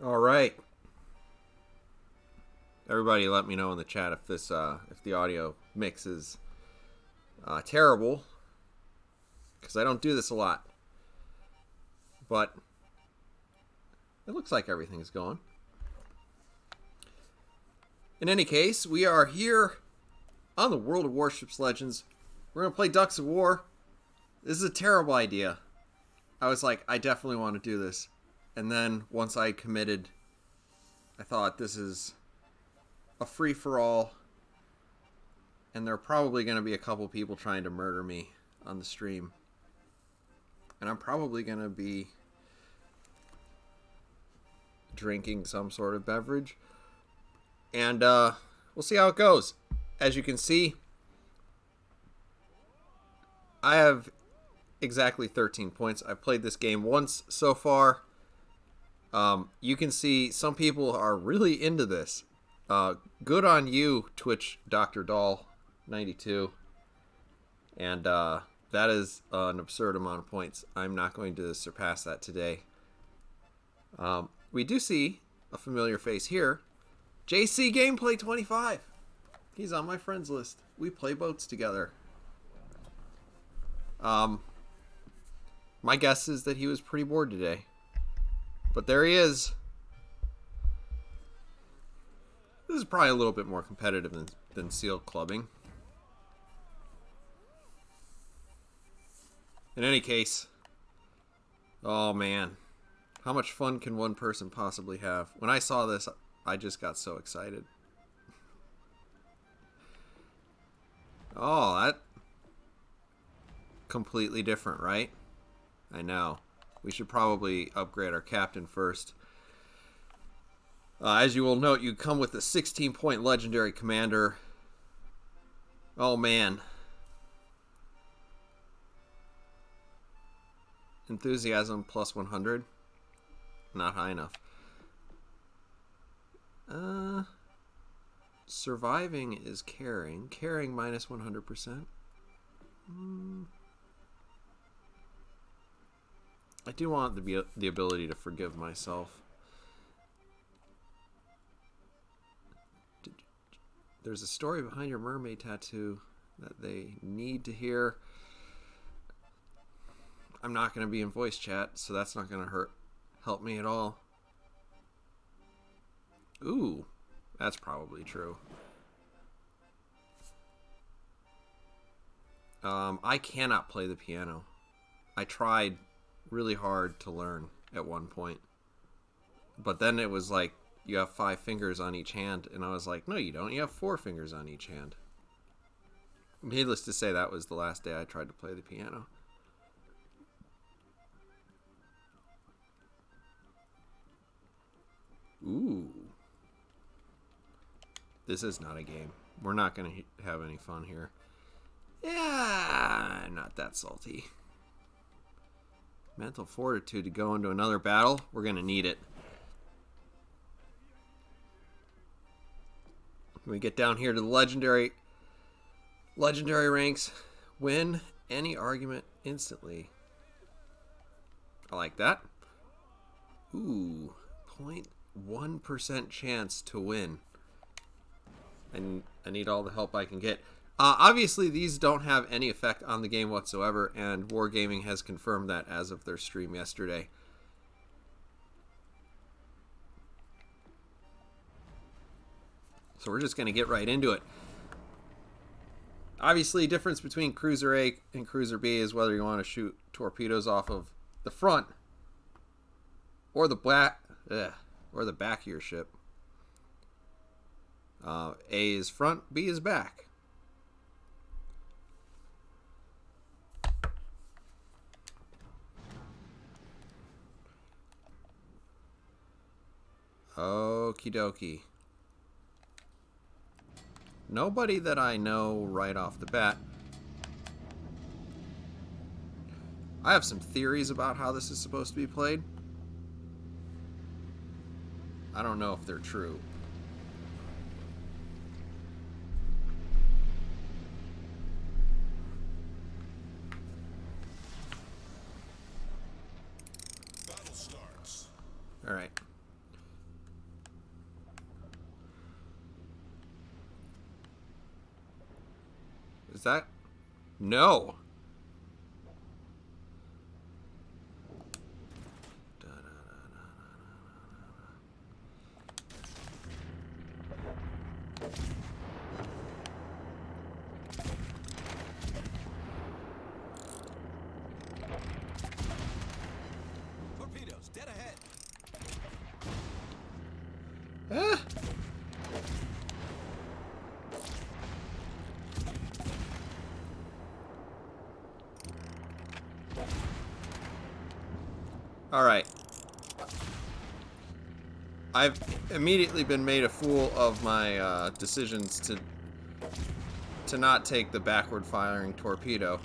All right. Everybody, let me know in the chat if if the audio mix is terrible, because I don't do this a lot. But it looks like everything's going. In any case, we are here on the World of Warships Legends. We're gonna play Ducks of War. This is a terrible idea. I was like, I definitely want to do this, and then once I committed, I thought this is a free-for-all, and there are probably going to be a couple people trying to murder me on the stream, and I'm probably going to be drinking some sort of beverage, and we'll see how it goes. As you can see, I have exactly 13 points. I've played this game once so far. You can see some people are really into this. Good on you, Twitch Dr. Doll 92. And that is an absurd amount of points. I'm not going to surpass that today. We do see a familiar face here. JC Gameplay 25. He's on my friends list. We play boats together. My guess is that he was pretty bored today. But there he is. This is probably a little bit more competitive than seal clubbing. In any case, oh man, how much fun can one person possibly have? When I saw this, I just got so excited. Oh, that completely different, right? I know. We should probably upgrade our captain first. As you will note, you come with a 16-point legendary commander. Oh man. Enthusiasm plus 100. Not high enough. Surviving is caring. Caring minus 100%. I do want the ability to forgive myself. There's a story behind your mermaid tattoo that they need to hear. I'm not going to be in voice chat, so that's not going to help me at all. Ooh, that's probably true. I cannot play the piano. I tried really hard to learn at one point, but then it was like you have 5 fingers on each hand, and I was like, no you don't, you have 4 fingers on each hand. Needless to say, that was the last day I tried to play the piano. Ooh, this is not a game. We're not gonna have any fun here. Yeah, not that salty. Mental fortitude to go into another battle. We're going to need it. When we get down here to the legendary ranks, win any argument instantly. I like that. Ooh, 0.1% chance to win. And I need all the help I can get. Obviously, these don't have any effect on the game whatsoever, and Wargaming has confirmed that as of their stream yesterday. So we're just going to get right into it. Obviously, difference between Cruiser A and Cruiser B is whether you want to shoot torpedoes off of the front or the back of your ship. A is front, B is back. Okie dokie. Nobody that I know right off the bat. I have some theories about how this is supposed to be played. I don't know if they're true. Battle starts. All right. Is that... No. Torpedoes, dead ahead. Ah. Alright. I've immediately been made a fool of my decisions to not take the backward firing torpedo.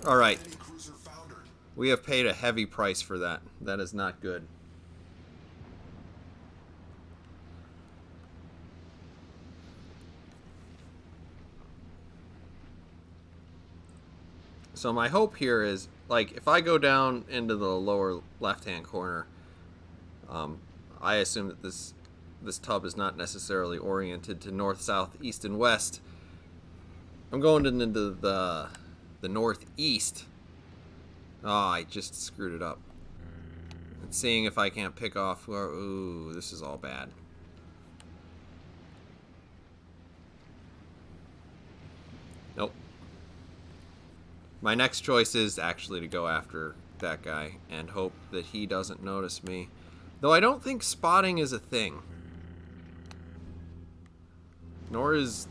Alright. We have paid a heavy price for that. That is not good. So my hope here is, like, if I go down into the lower left-hand corner, I assume that this tub is not necessarily oriented to north, south, east, and west. I'm going into the northeast. Oh, I just screwed it up. And seeing if I can't pick off... Ooh, this is all bad. Nope. My next choice is actually to go after that guy and hope that he doesn't notice me. Though I don't think spotting is a thing. Nor is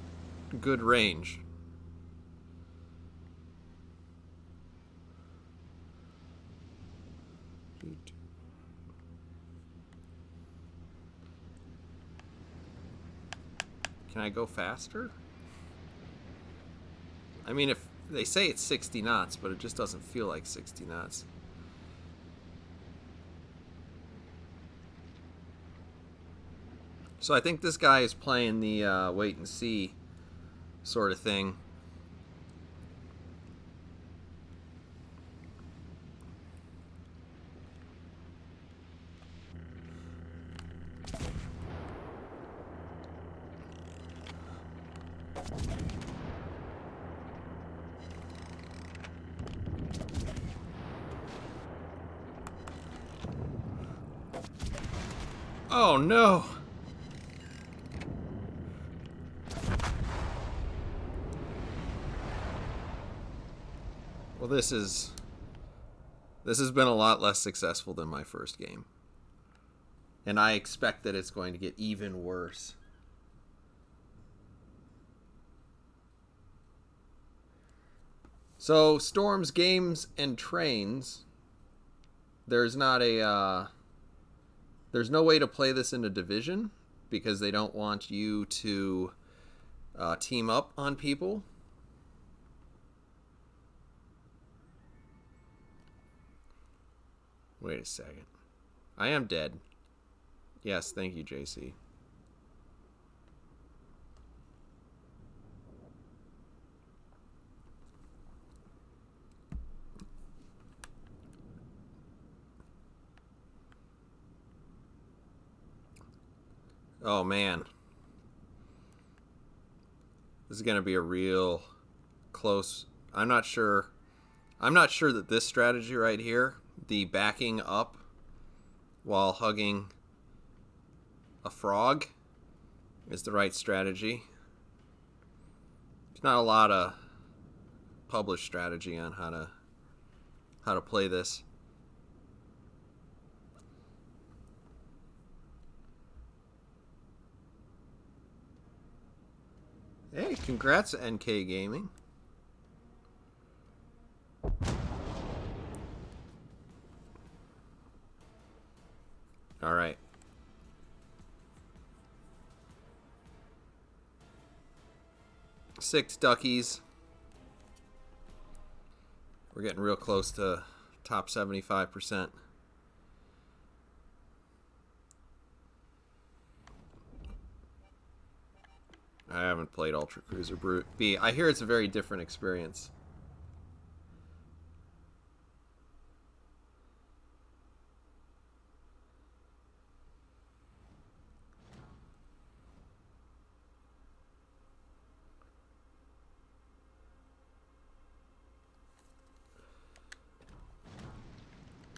good range. Can I go faster? I mean, if they say it's 60 knots, but it just doesn't feel like 60 knots. So I think this guy is playing the wait and see sort of thing. Oh no! Well, this has been a lot less successful than my first game. And I expect that it's going to get even worse. So, Storms, Games, and Trains. There's not a... there's no way to play this in a division because they don't want you to team up on people. Wait a second. I am dead. Yes, thank you, JC. Oh, man. This is going to be a real close... I'm not sure that this strategy right here, the backing up while hugging a frog, is the right strategy. There's not a lot of published strategy on how to play this. Hey, congrats, NK Gaming. All right. Six duckies. We're getting real close to top 75%. I haven't played Ultra Cruiser Brute B. I hear it's a very different experience.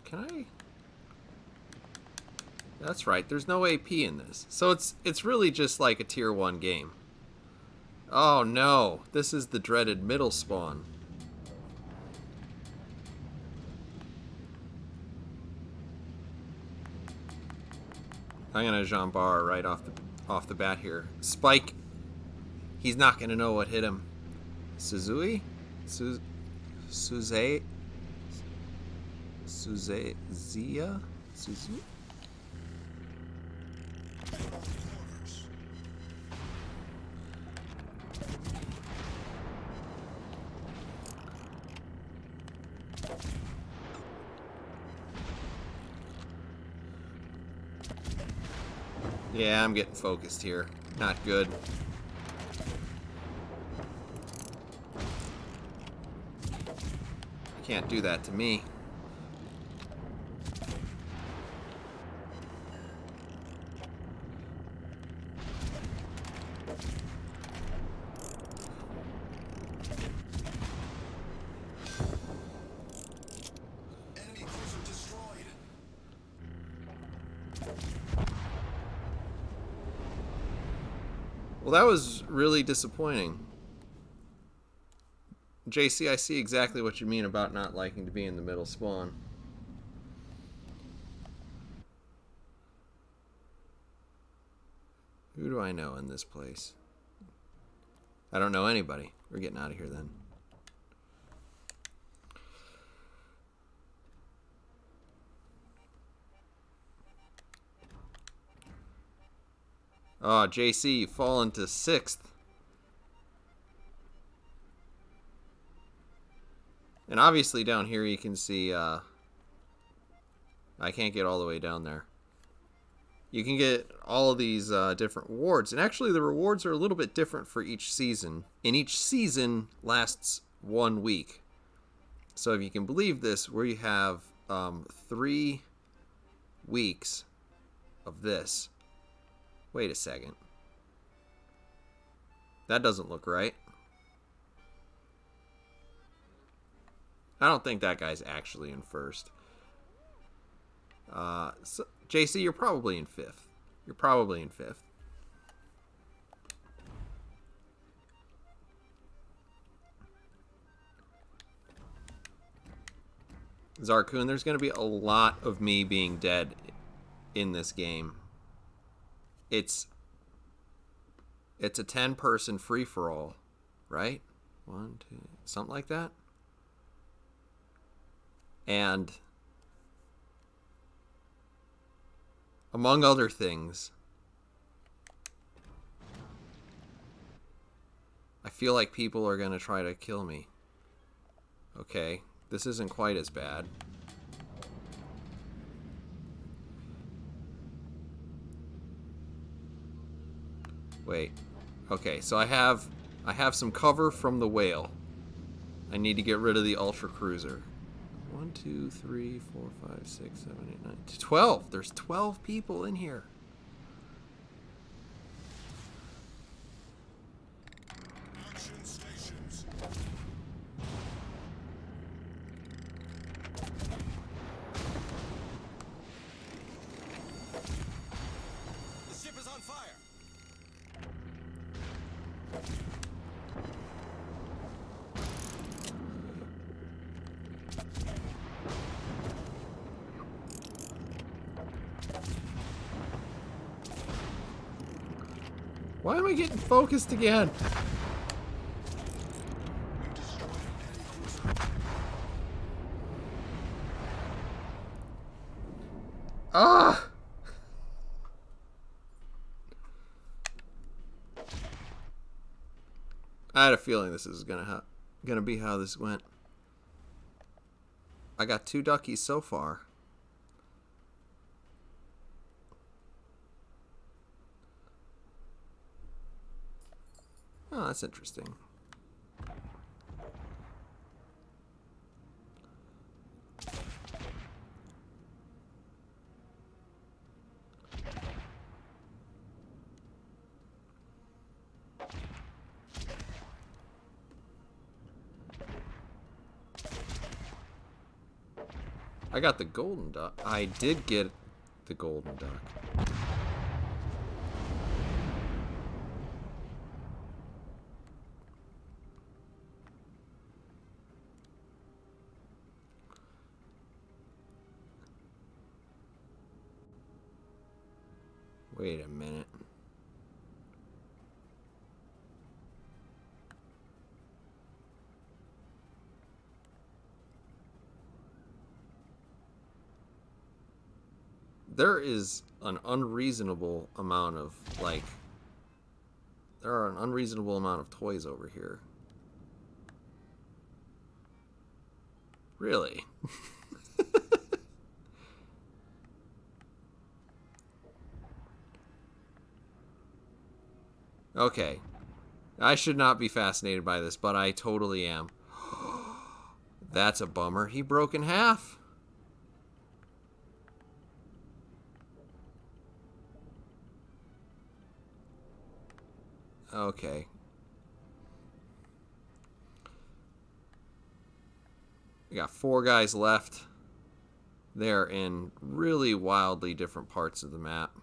Can I? That's right. There's no AP in this. So it's really just like a tier 1 game. Oh no. This is the dreaded middle spawn. I'm gonna Jean Bar right off the bat here. Spike. He's not gonna know what hit him. Suzui? Suze? Zia? Suzu? Yeah, I'm getting focused here. Not good. Can't do that to me. Enemy cruiser destroyed. Well, that was really disappointing. JC, I see exactly what you mean about not liking to be in the middle spawn. Who do I know in this place? I don't know anybody. We're getting out of here then. Oh, JC, you fall into 6th. And obviously down here you can see, I can't get all the way down there. You can get all of these different rewards. And actually the rewards are a little bit different for each season. And each season lasts 1 week. So if you can believe this, we have 3 weeks of this. Wait a second. That doesn't look right. I don't think that guy's actually in 1st. So, JC, you're probably in 5th. You're probably in 5th. Zarkun, there's going to be a lot of me being dead in this game. It's a 10-person free-for-all, right? 1, 2, something like that. And among other things, I feel like people are going to try to kill me. Okay, this isn't quite as bad. Wait. Okay, so I have some cover from the whale. I need to get rid of the ultra cruiser. 1, 2, 3, 4, 5, 6, 7, 8, 9, 12. There's 12 people in here. Action stations. The ship is on fire. Why am I getting focused again? We've destroyed an enemy cruiser. Ah! I had a feeling this is gonna be how this went. I got 2 duckies so far. Oh, that's interesting. I got the golden duck. I did get the golden duck. Wait a minute. There is an unreasonable amount of, like, there are an unreasonable amount of toys over here. Really? Okay. I should not be fascinated by this, but I totally am. That's a bummer. He broke in half. Okay. We got 4 guys left. They're in really wildly different parts of the map.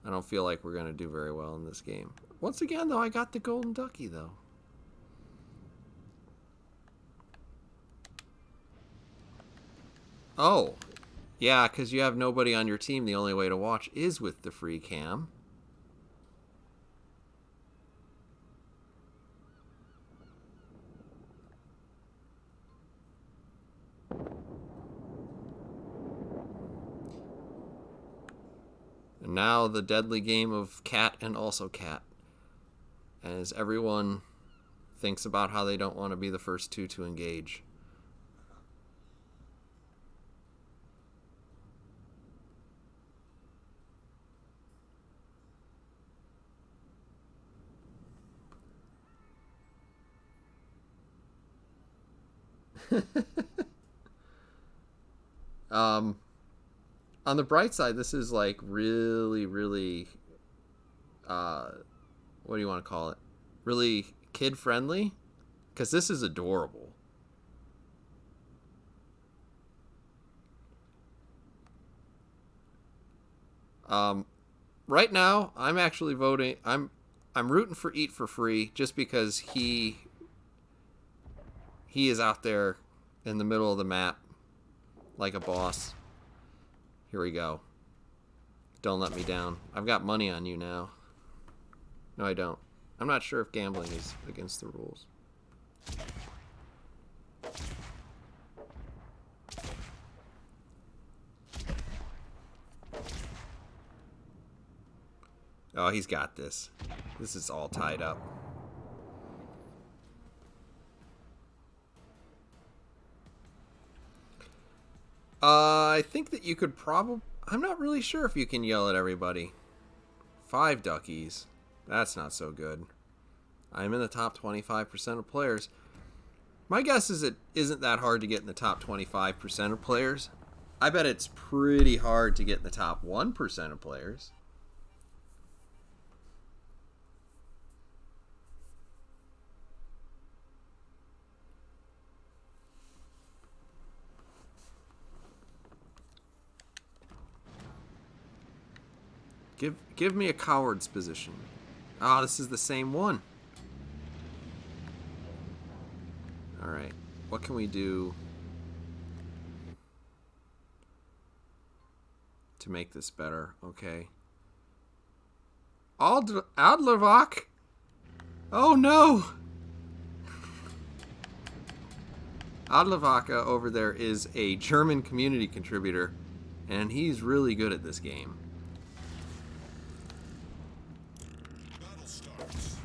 I don't feel like we're going to do very well in this game. Once again, though, I got the golden ducky, though. Oh. Yeah, because you have nobody on your team. The only way to watch is with the free cam. And now the deadly game of cat and also cat. As everyone thinks about how they don't want to be the first two to engage. On the bright side, this is like really, really, what do you want to call it? Really kid friendly, because this is adorable. Right now, I'm actually voting. I'm rooting for Eat for Free just because he is out there in the middle of the map like a boss. Here we go. Don't let me down. I've got money on you now. No, I don't. I'm not sure if gambling is against the rules. Oh, he's got this. This is all tied up. I think that you could probably... I'm not really sure if you can yell at everybody. 5 duckies. That's not so good. I'm in the top 25% of players. My guess is it isn't that hard to get in the top 25% of players. I bet it's pretty hard to get in the top 1% of players. Give me a coward's position. Ah, this is the same one. Alright. What can we do to make this better? Okay. Adlervach? Oh no! Adlervach over there is a German community contributor, and he's really good at this game. Battle starts.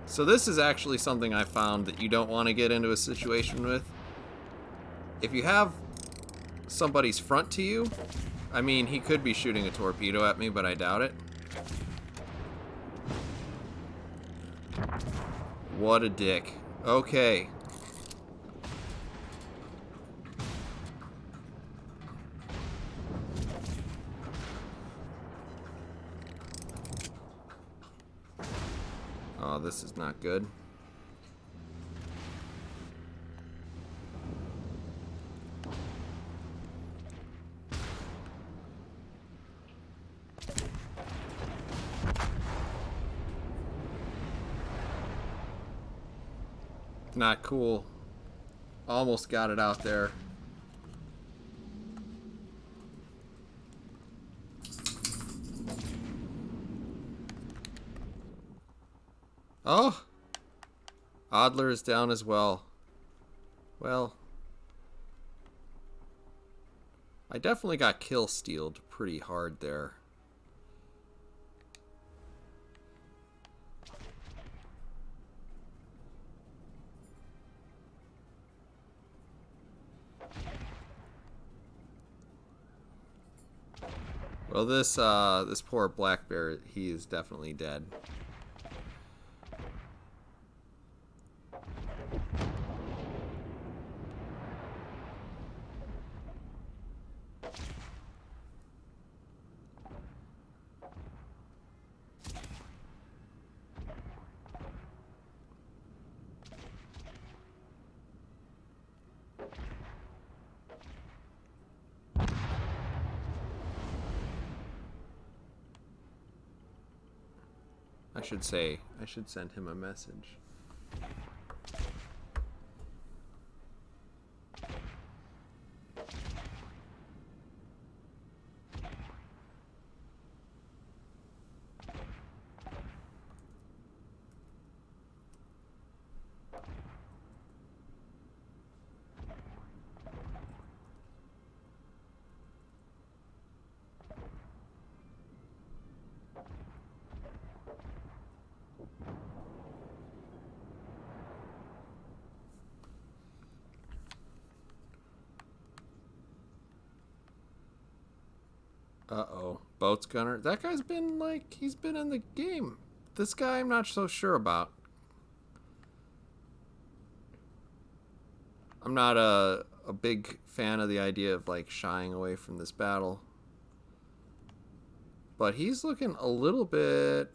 So this is actually something I found that you don't want to get into a situation with. If you have somebody's front to you, I mean, he could be shooting a torpedo at me, but I doubt it. What a dick. Okay. Oh, this is not good. Not cool. Almost got it out there. Oh! Adler is down as well. Well, I definitely got kill stealed pretty hard there. Well, this poor black bear, he is definitely dead. I should send him a message. Uh-oh. Boats gunner. That guy's been, like, he's been in the game. This guy I'm not so sure about. I'm not a big fan of the idea of, like, shying away from this battle. But he's looking a little bit...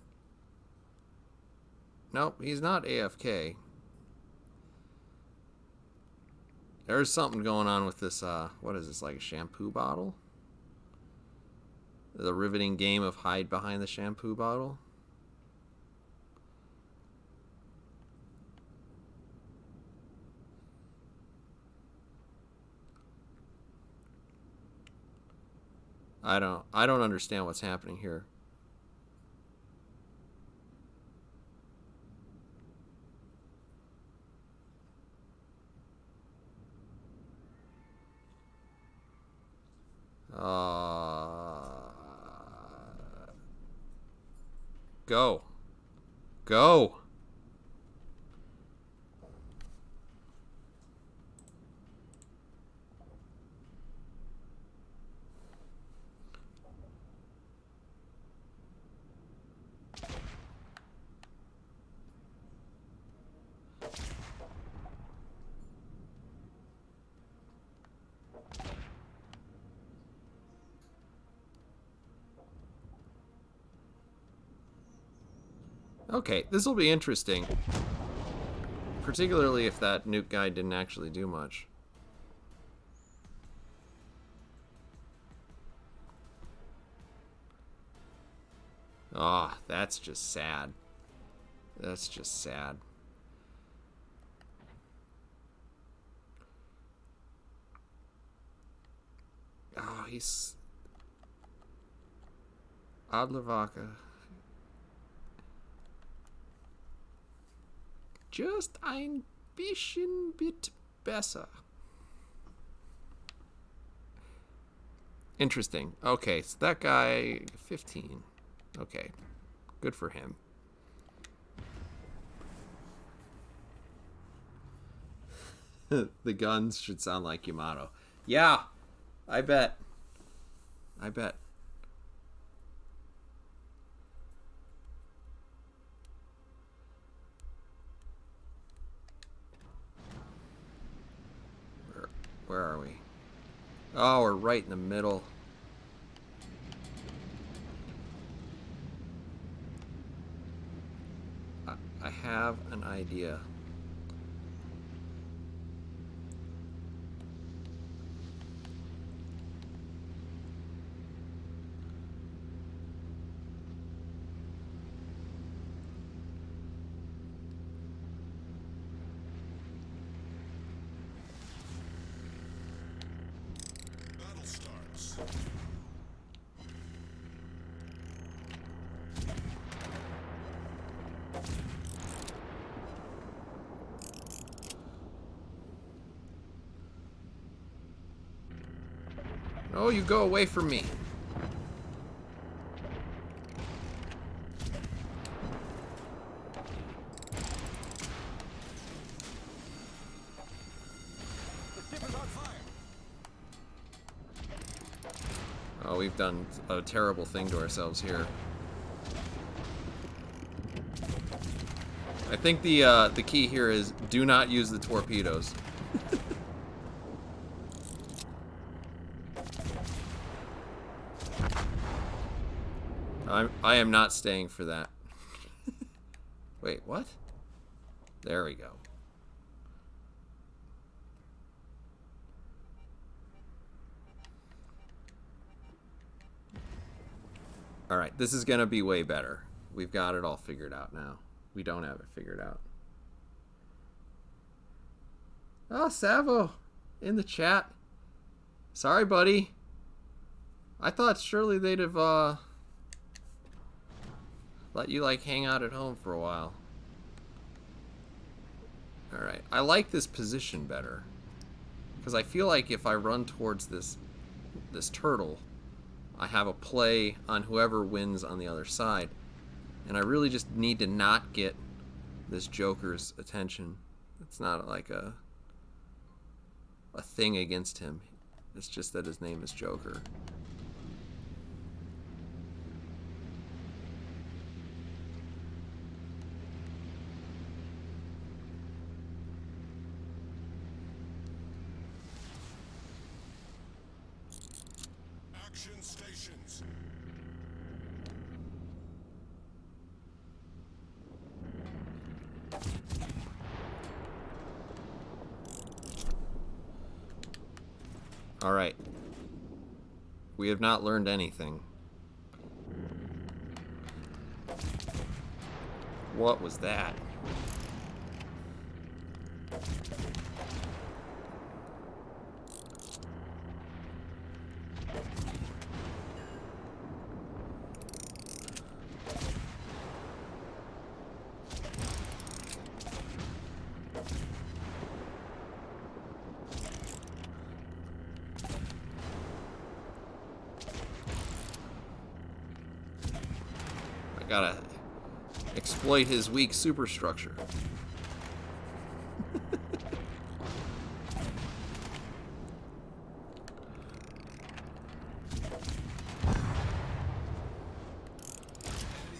Nope, he's not AFK. There's something going on with this, what is this, like a shampoo bottle? The riveting game of hide behind the shampoo bottle. I don't understand what's happening here. Go. Go. Okay, this will be interesting. Particularly if that nuke guy didn't actually do much. Ah, oh, that's just sad. That's just sad. Oh, he's... Adlervaka. Just ein bisschen bit besser. Interesting. Okay, so that guy, 15. Okay, good for him. The guns should sound like Yamato. Yeah, I bet. I bet. Where are we? Oh, we're right in the middle. I have an idea. Battle starts. Oh, you go away from me. Oh, we've done a terrible thing to ourselves here. I think the key here is do not use the torpedoes. I am not staying for that. Wait, what? There we go. Alright, this is gonna be way better. We've got it all figured out now. We don't have it figured out. Oh, Savo in the chat. Sorry, buddy. I thought surely they'd have let you like hang out at home for a while. Alright, I like this position better. Because I feel like if I run towards this turtle, I have a play on whoever wins on the other side. And I really just need to not get this Joker's attention. It's not like a thing against him. It's just that his name is Joker. Action stations. All right. We have not learned anything. What was that? Gotta exploit his weak superstructure. Enemy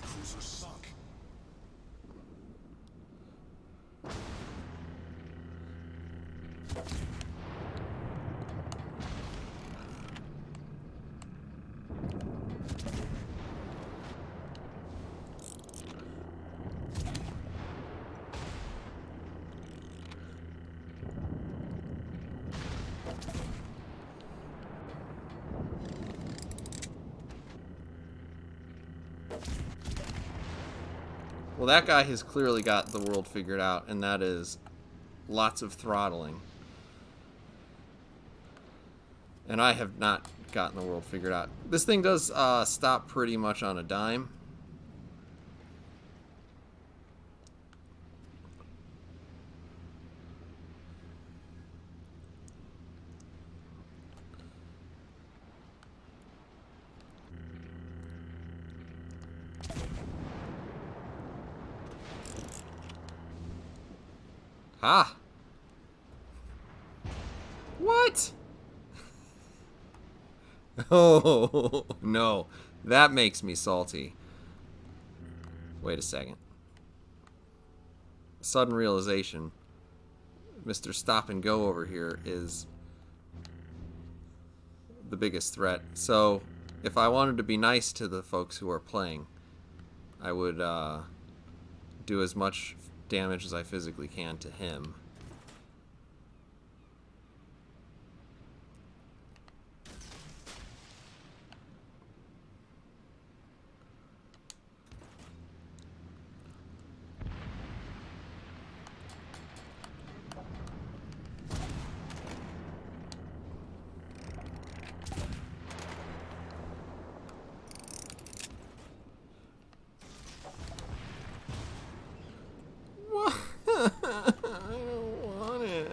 cruiser sunk. Well, that guy has clearly got the world figured out, and that is lots of throttling. And I have not gotten the world figured out. This thing does stop pretty much on a dime. Ah! What? Oh, no. That makes me salty. Wait a second. Sudden realization. Mr. Stop and Go over here is the biggest threat. So, if I wanted to be nice to the folks who are playing, I would do as much damage as I physically can to him. What? I don't want it.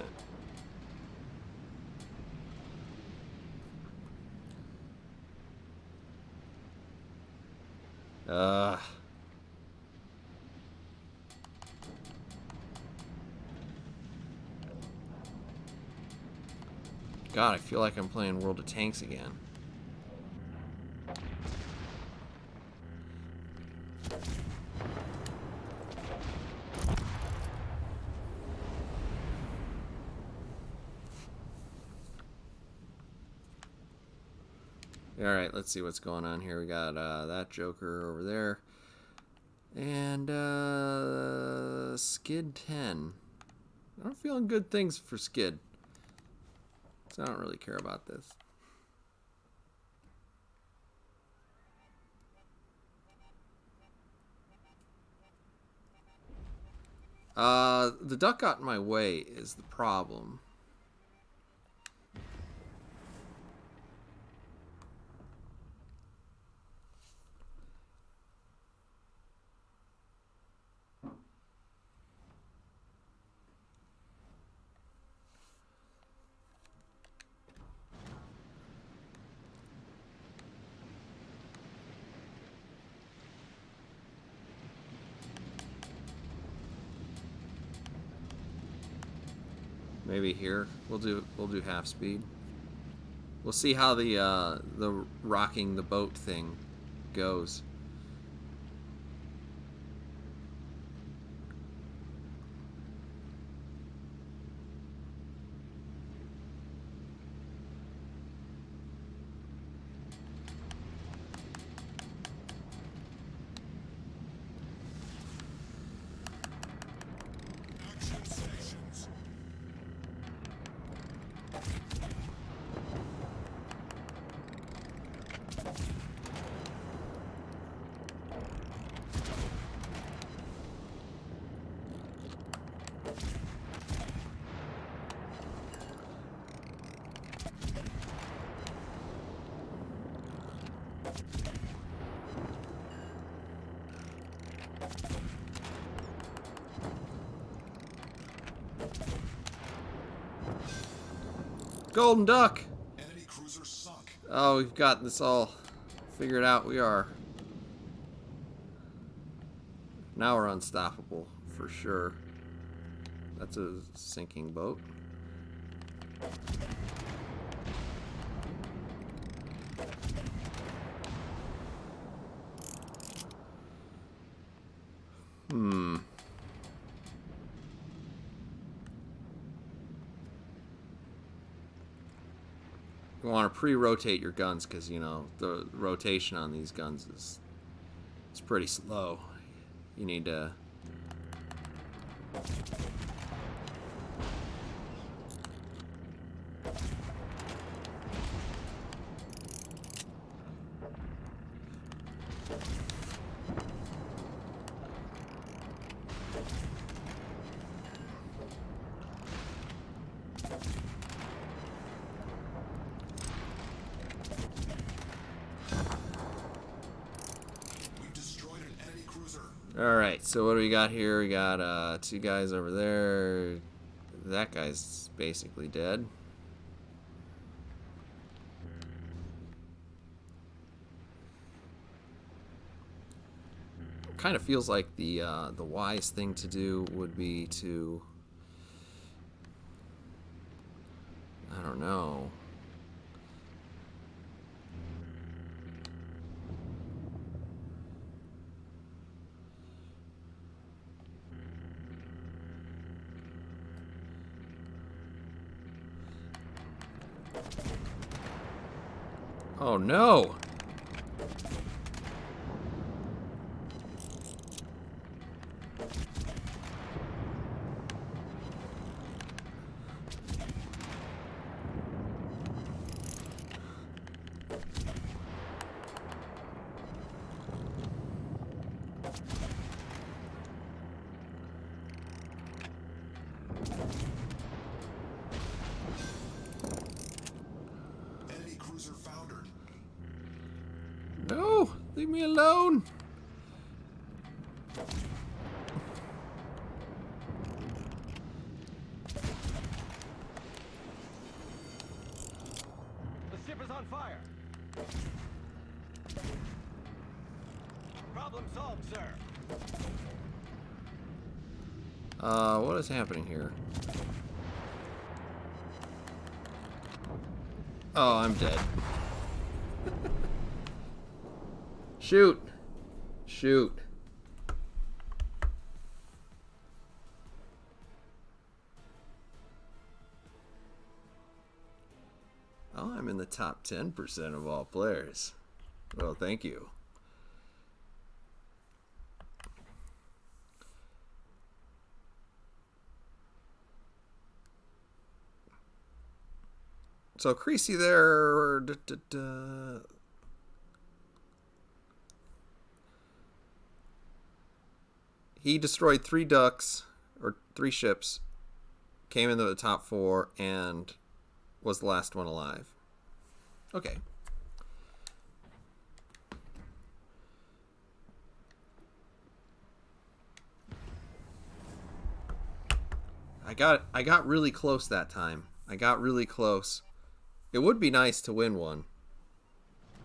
Uh. God, I feel like I'm playing World of Tanks again. Alright, let's see what's going on here. We got that Joker over there. And Skid 10. I'm feeling good things for Skid. So I don't really care about this. The duck got in my way is the problem. Maybe here we'll do half speed. We'll see how the rocking the boat thing goes. Action stations. Golden Duck! Enemy cruiser sunk. Oh, we've got this all figured out. We are. Now we're unstoppable, for sure. That's a sinking boat. You want to pre-rotate your guns because, you know, the rotation on these guns is pretty slow. You need to... We've destroyed an enemy cruiser. Alright, so what do we got here? We got two guys over there. That guy's basically dead. Kind of feels like the wise thing to do would be to, I don't know, Oh no! Enemy cruiser foundered. No! Leave me alone! The ship is on fire. Problem solved, sir. What is happening here? Oh, I'm dead. Shoot! Shoot. Oh, I'm in the top 10% of all players. Well, thank you. So Creasy there. He destroyed 3 ducks, or 3 ships, came into the top 4, and was the last one alive. Okay. I got really close that time. I got really close. It would be nice to win one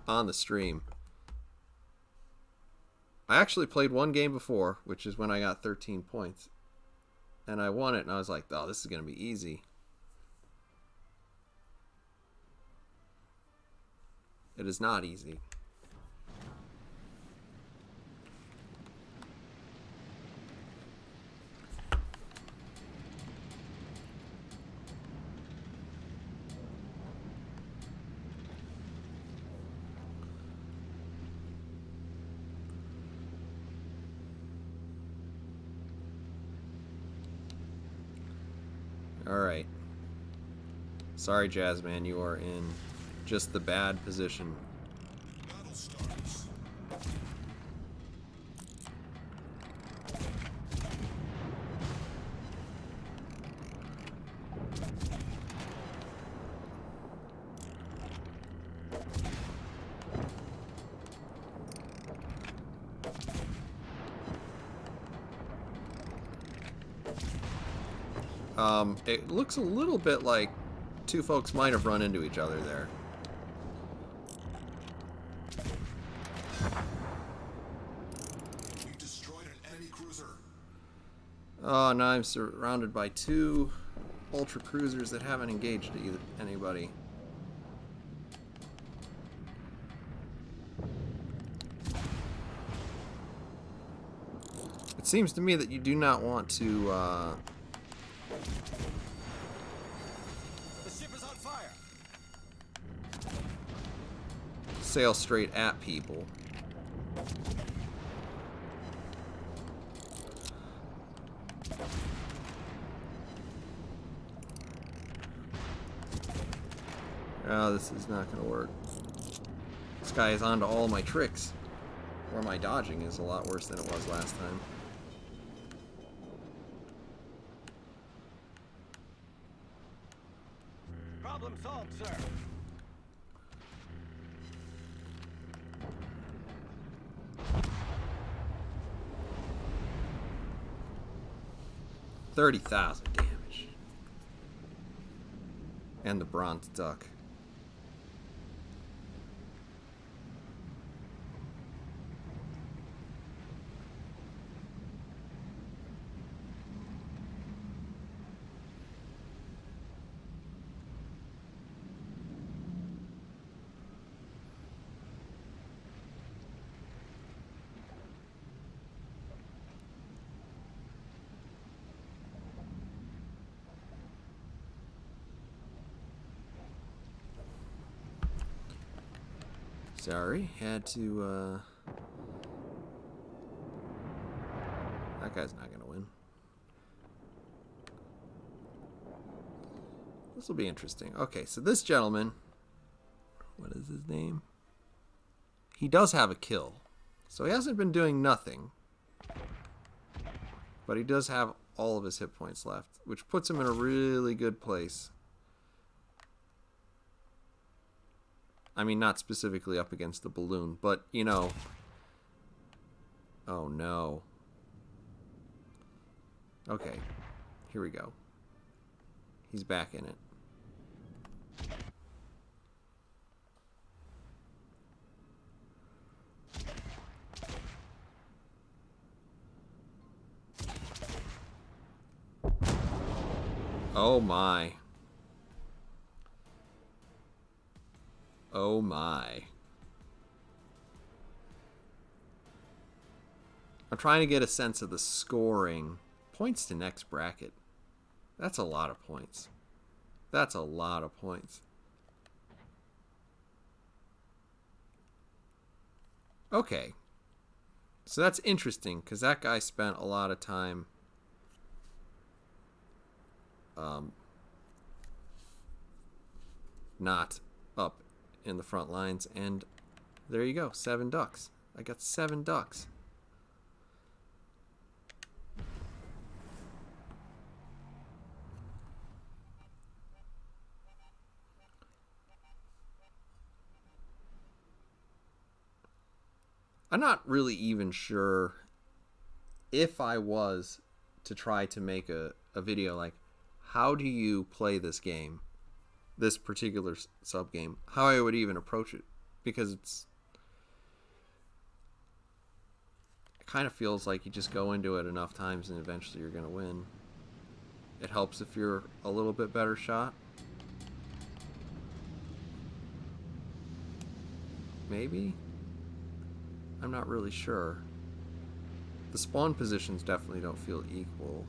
on the stream. I actually played one game before, which is when I got 13 points. And I won it, and I was like, oh, this is going to be easy. It is not easy. Alright. Sorry, Jazzman, you are in just the bad position. Battle starts. It looks a little bit like 2 folks might have run into each other there. We've destroyed an enemy cruiser. Oh, now I'm surrounded by 2 ultra cruisers that haven't engaged anybody. It seems to me that you do not want to The ship is on fire. sail straight at people. Oh, this is not going to work. This guy is onto all my tricks. Or my dodging is a lot worse than it was last time. Problem solved, sir. $30,000 damage. And the bronze duck. Sorry, had to, that guy's not gonna win. This will be interesting. Okay, so this gentleman, what is his name? He does have a kill. So he hasn't been doing nothing. But he does have all of his hit points left, which puts him in a really good place. I mean, not specifically up against the balloon, but, you know. Oh, no. Okay, here we go. He's back in it. Oh my. Oh my. I'm trying to get a sense of the scoring. Points to next bracket. That's a lot of points. That's a lot of points. Okay. So that's interesting because that guy spent a lot of time not up in the front lines, and there you go, 7 ducks. I got 7 ducks. I'm not really even sure if I was to try to make a video like, how do you play this game, this particular sub game, how I would even approach it, because it kind of feels like you just go into it enough times and eventually you're going to win. It helps if you're a little bit better shot. Maybe? I'm not really sure. The spawn positions definitely don't feel equal.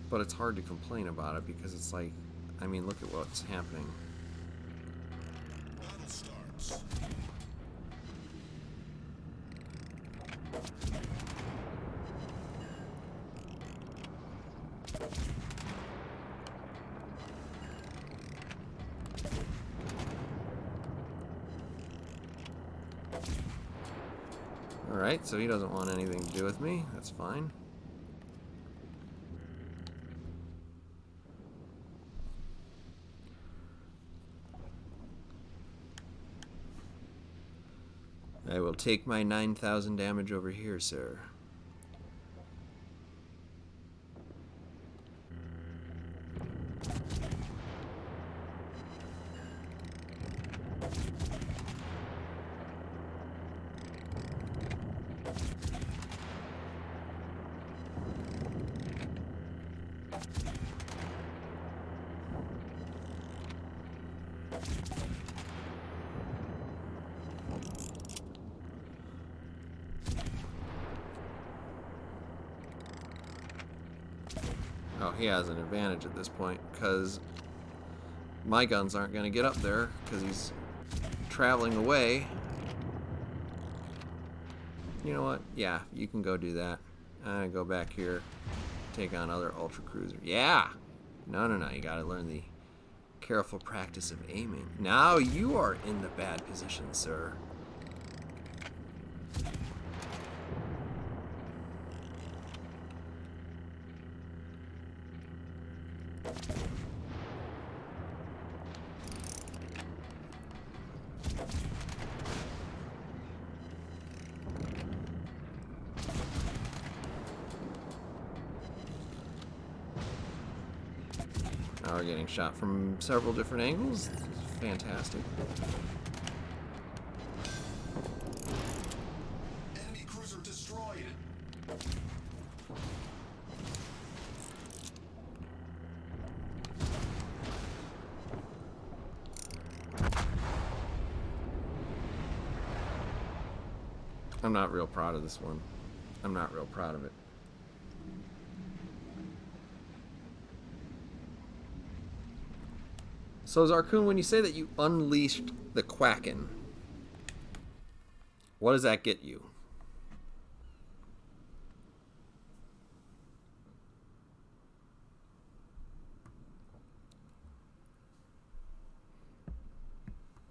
But it's hard to complain about it because it's like, I mean, look at what's happening. Battle starts. Alright, so he doesn't want anything to do with me. That's fine. I will take my 9,000 damage over here, sir. Oh, he has an advantage at this point, because my guns aren't going to get up there, because he's traveling away. You know what? Yeah, you can go do that. I'm going to go back here, take on other Ultra Cruiser. Yeah! No, you got to learn the careful practice of aiming. Now you are in the bad position, sir. Now we're getting shot from several different angles. Fantastic. Enemy cruiser destroyed. I'm not real proud of this one. I'm not real proud of it. So, Zarkun, when you say that you unleashed the Quacken, what does that get you?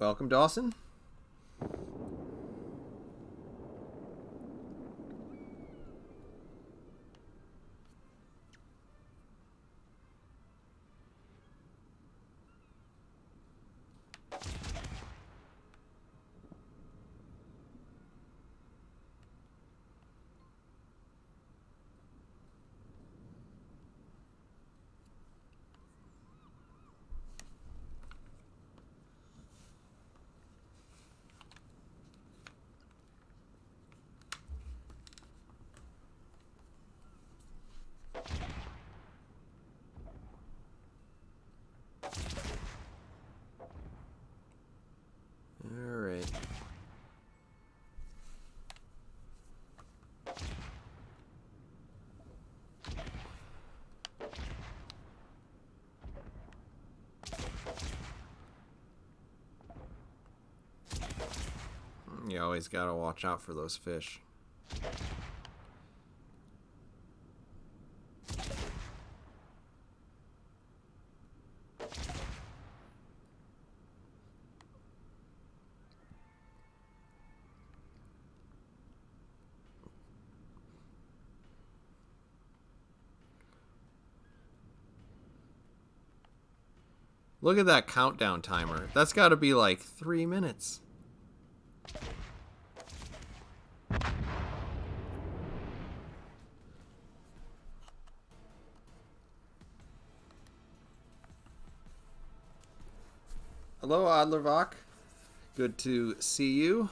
Welcome, Dawson. Alright. You always gotta watch out for those fish. Look at that countdown timer. That's got to be like 3 minutes. Hello, Adlervach. Good to see you.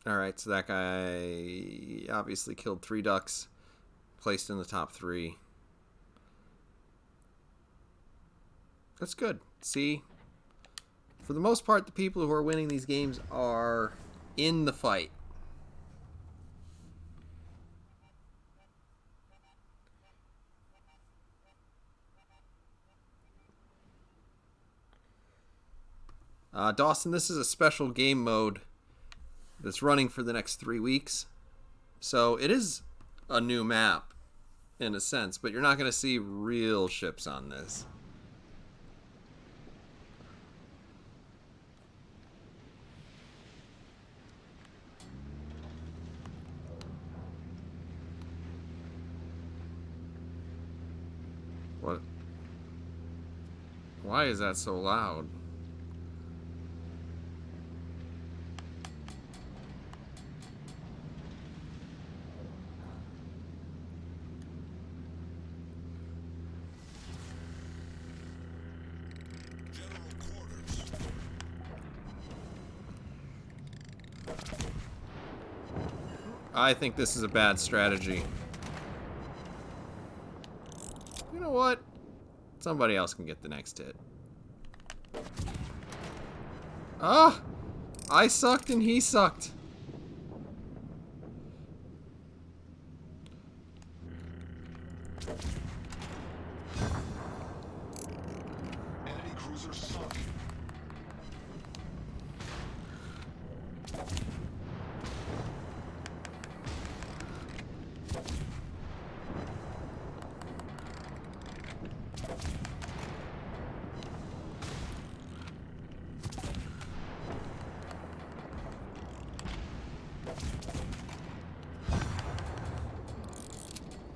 Alright, so that guy obviously killed 3 ducks. Placed in the top 3. That's good. See? For the most part, the people who are winning these games are in the fight. Dawson, this is a special game mode that's running for the next 3 weeks. So it is a new map, in a sense, but you're not going to see real ships on this. What? Why is that so loud? I think this is a bad strategy. You know what? Somebody else can get the next hit. Ah! I sucked and he sucked. Enemy cruiser sunk.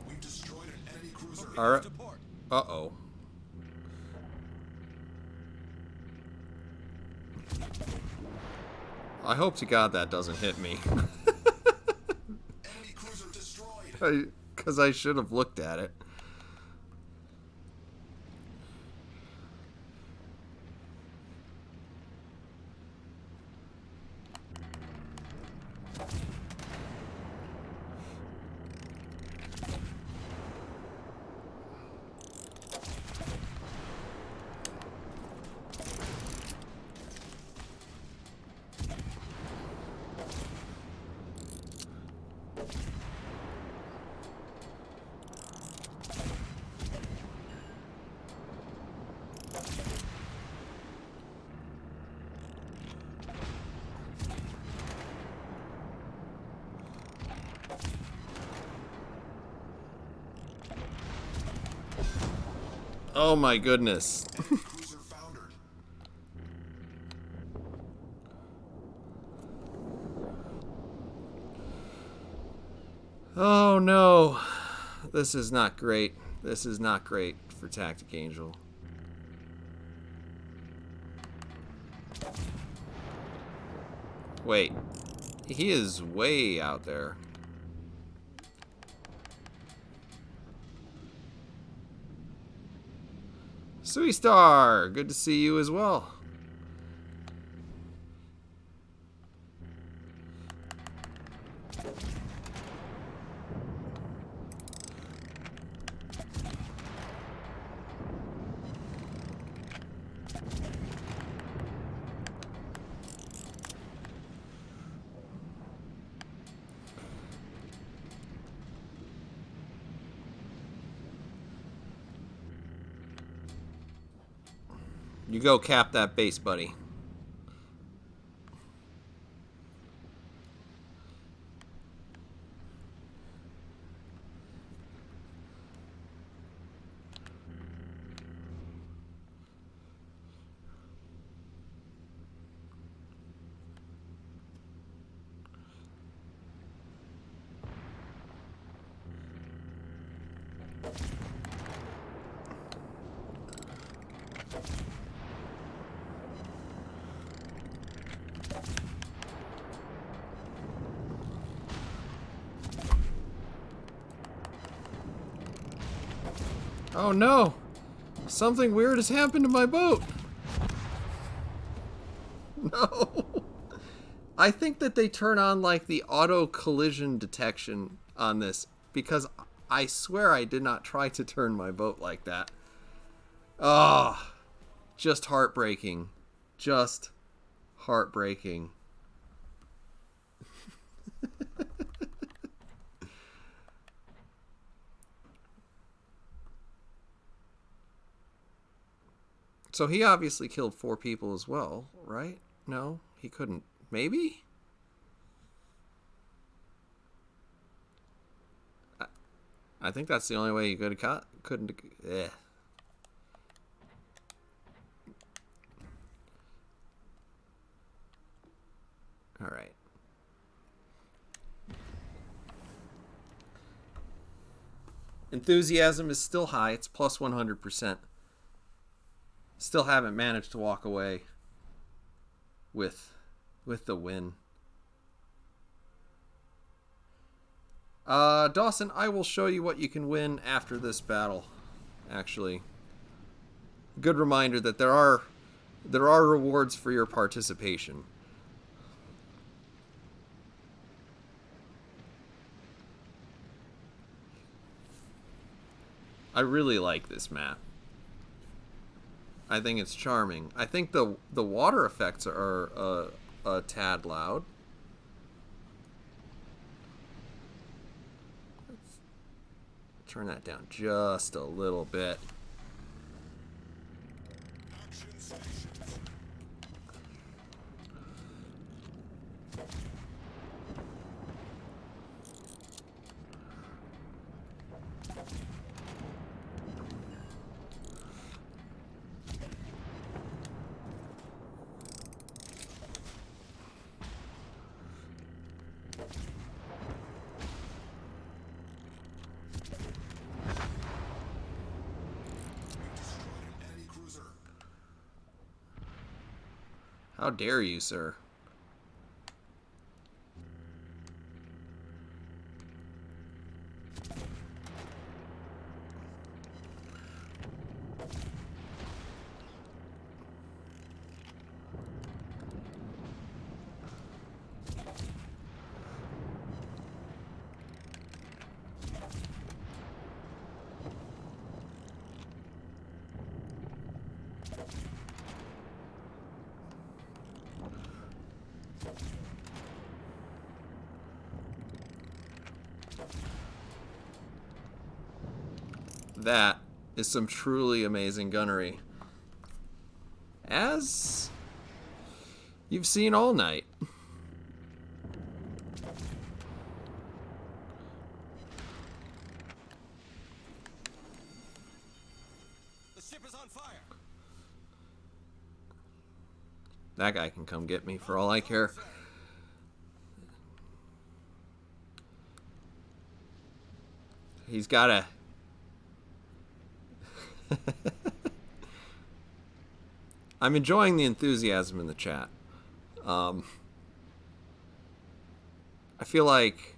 We've destroyed an enemy cruiser. All right. To port. Uh-oh. I hope to God that doesn't hit me. Enemy cruiser destroyed. Because I should have looked at it. Oh my goodness. Enemy cruiser foundered. Oh no. This is not great. This is not great for TacticAngel. Wait. He is way out there. Sui Star, good to see you as well. You go cap that base, buddy. Oh no! Something weird has happened to my boat! No! I think that they turn on like the auto collision detection on this because I swear I did not try to turn my boat like that. Oh, just heartbreaking. Just heartbreaking. So he obviously killed 4 people as well, right? No, he couldn't. Maybe? I think that's the only way he could have couldn't. All right. Enthusiasm is still high. It's plus 100%. Still haven't managed to walk away with the win. Dawson, I will show you what you can win after this battle. Actually, good reminder that there are rewards for your participation. I really like this map. I think it's charming. I think the water effects are a tad loud. Let's turn that down just a little bit. Action stations. How dare you, sir? That is some truly amazing gunnery. As you've seen all night. The ship is on fire. That guy can come get me for all I care. Sir. He's got a... I'm enjoying the enthusiasm in the chat. I feel like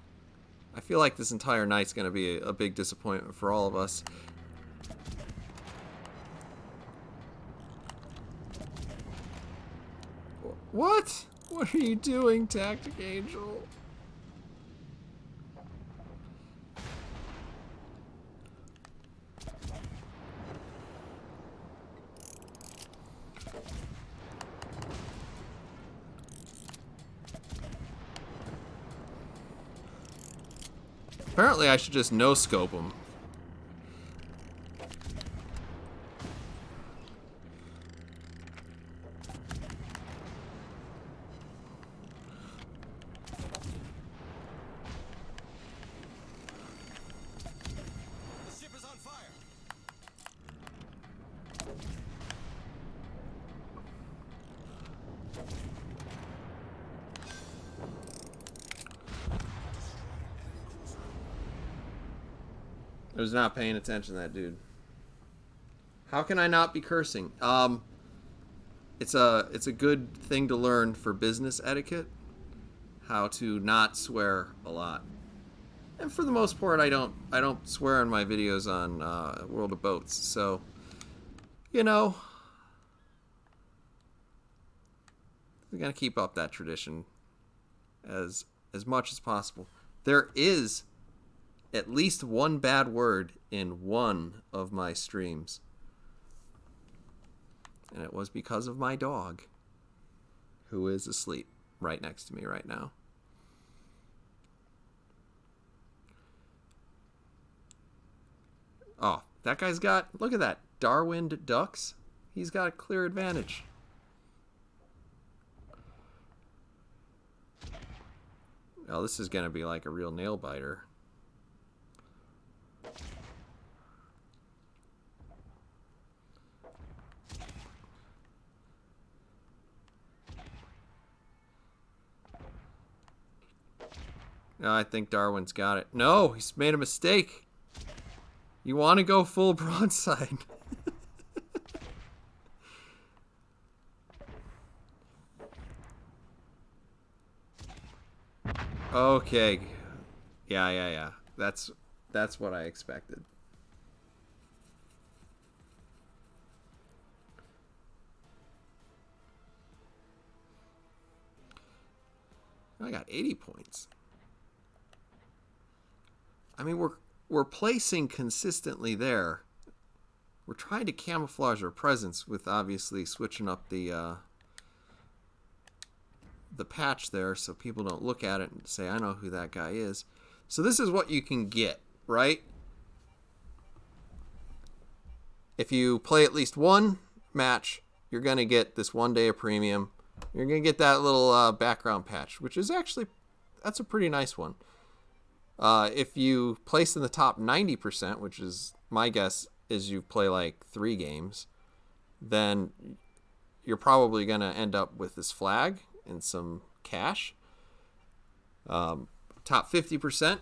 this entire night's going to be a big disappointment for all of us. What? What are you doing, TacticAngel? Apparently I should just no-scope him. The ship is on fire. I was not paying attention to that dude. How can I not be cursing? It's a good thing to learn for business etiquette. How to not swear a lot. And for the most part, I don't swear in my videos on World of Boats. So, you know, we gotta keep up that tradition as much as possible. There is at least one bad word in one of my streams. And it was because of my dog, who is asleep right next to me right now. Oh, that guy's got, look at that, Darwin ducks. He's got a clear advantage. Oh, this is going to be like a real nail biter. No, I think Darwin's got it. No, he's made a mistake. You want to go full broadside. Okay. Yeah. That's what I expected. I got 80 points. I mean, we're placing consistently there. We're trying to camouflage our presence with obviously switching up the patch there so people don't look at it and say, I know who that guy is. So this is what you can get, right? If you play at least one match, you're going to get this 1 day of premium. You're going to get that little background patch, which is actually, that's a pretty nice one. If you place in the top 90%, which is my guess is you play like 3 games, then you're probably going to end up with this flag and some cash. Top 50%,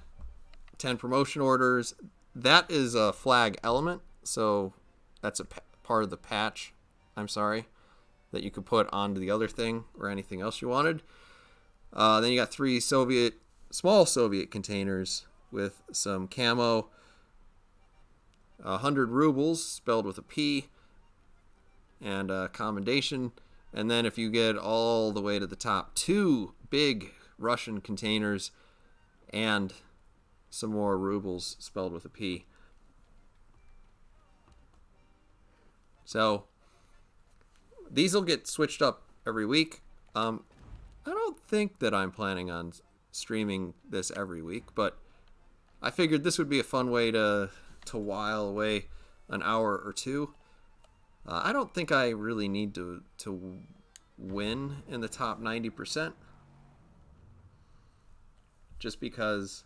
10 promotion orders. That is a flag element, so that's a part of the patch, I'm sorry, that you could put onto the other thing or anything else you wanted. Then you got 3 small Soviet containers with some camo, 100 rubles spelled with a P, and a commendation. And then if you get all the way to the top, 2 big Russian containers and some more rubles spelled with a P. So these will get switched up every week. I don't think that I'm planning on streaming this every week, but I figured this would be a fun way to while away an hour or two. I don't think I really need to win in the top 90%, just because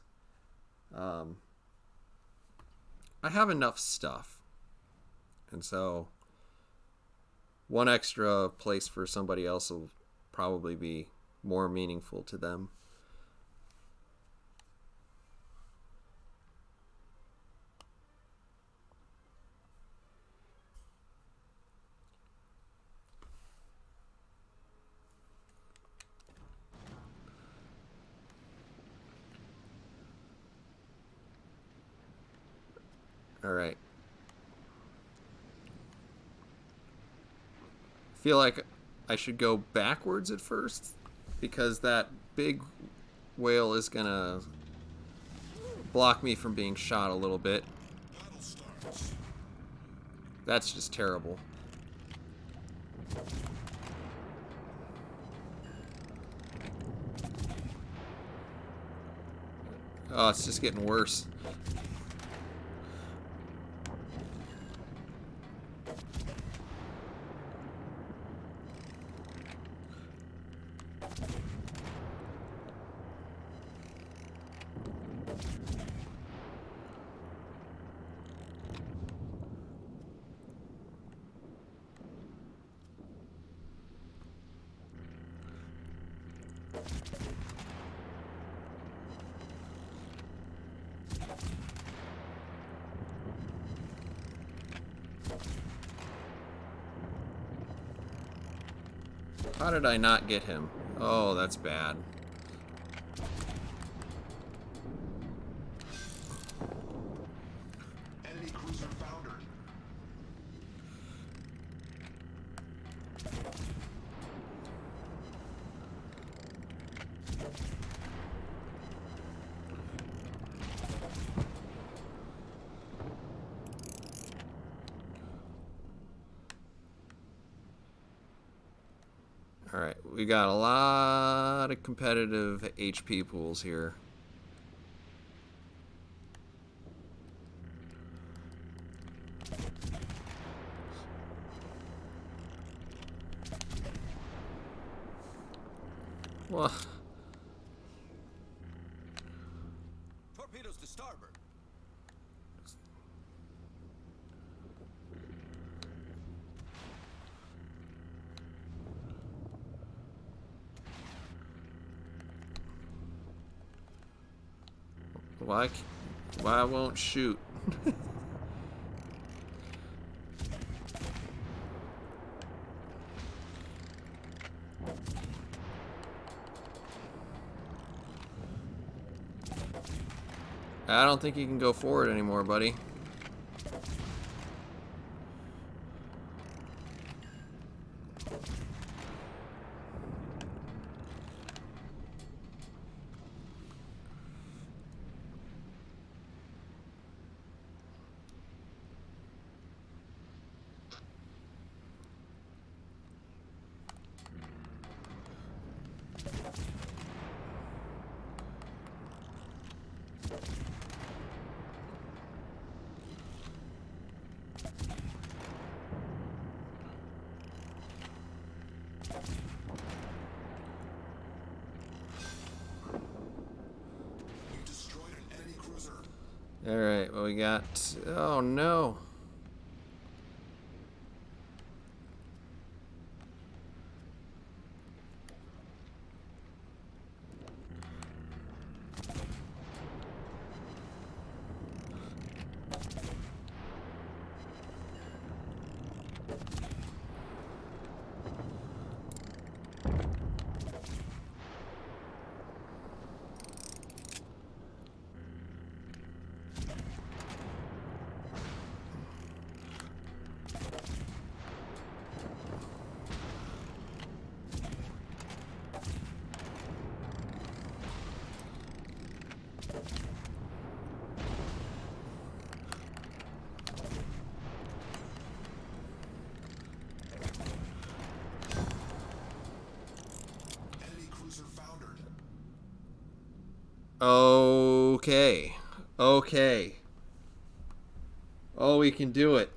I have enough stuff, and so one extra place for somebody else will probably be more meaningful to them. All right. Feel like I should go backwards at first because that big whale is gonna block me from being shot a little bit. Battle starts. That's just terrible. Oh, it's just getting worse. How did I not get him? Oh, that's bad. Enemy cruiser foundered. Alright, we got a lot of competitive HP pools here. Well, Torpedoes to starboard. why I won't shoot? I don't think you can go forward anymore, buddy. You destroyed an enemy cruiser. Alright, well we got... Oh no. Enemy cruiser foundered. Okay. Okay. Oh, we can do it.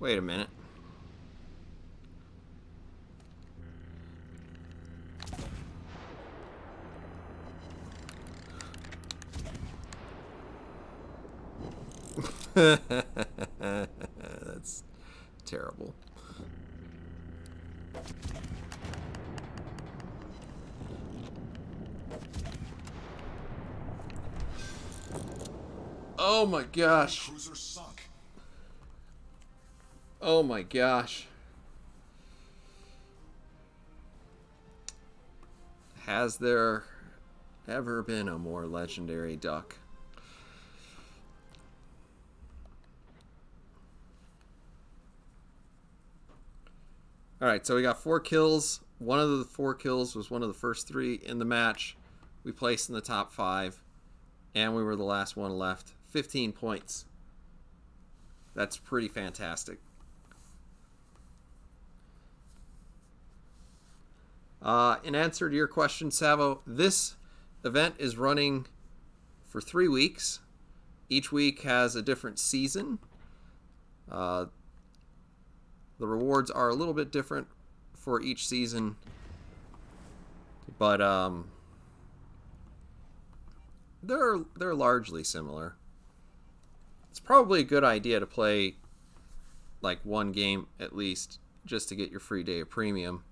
Wait a minute. That's terrible. Oh my gosh. Cruiser sunk. Oh my gosh. Has there ever been a more legendary duck? Alright, so we got 4 kills. One of the 4 kills was one of the first 3 in the match. We placed in the top 5. And we were the last one left. 15 points. That's pretty fantastic. In answer to your question, Savo, this event is running for 3 weeks. Each week has a different season. The rewards are a little bit different for each season, but they're largely similar. It's probably a good idea to play like one game at least just to get your free day of premium.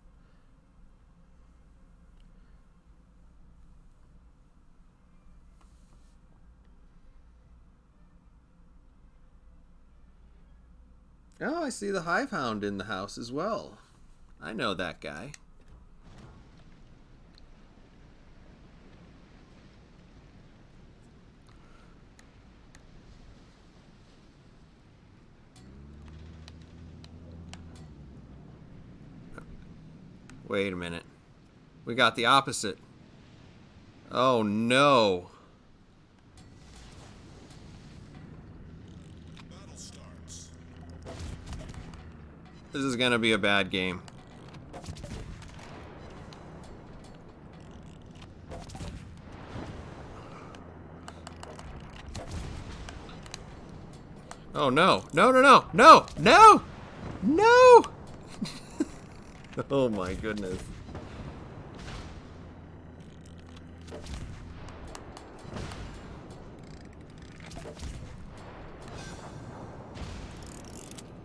Oh, I see the Hive Hound in the house as well. I know that guy. Wait a minute. We got the opposite. Oh no. Battle starts. This is gonna be a bad game. Oh no. No, no, no. No! No! No! Oh my goodness.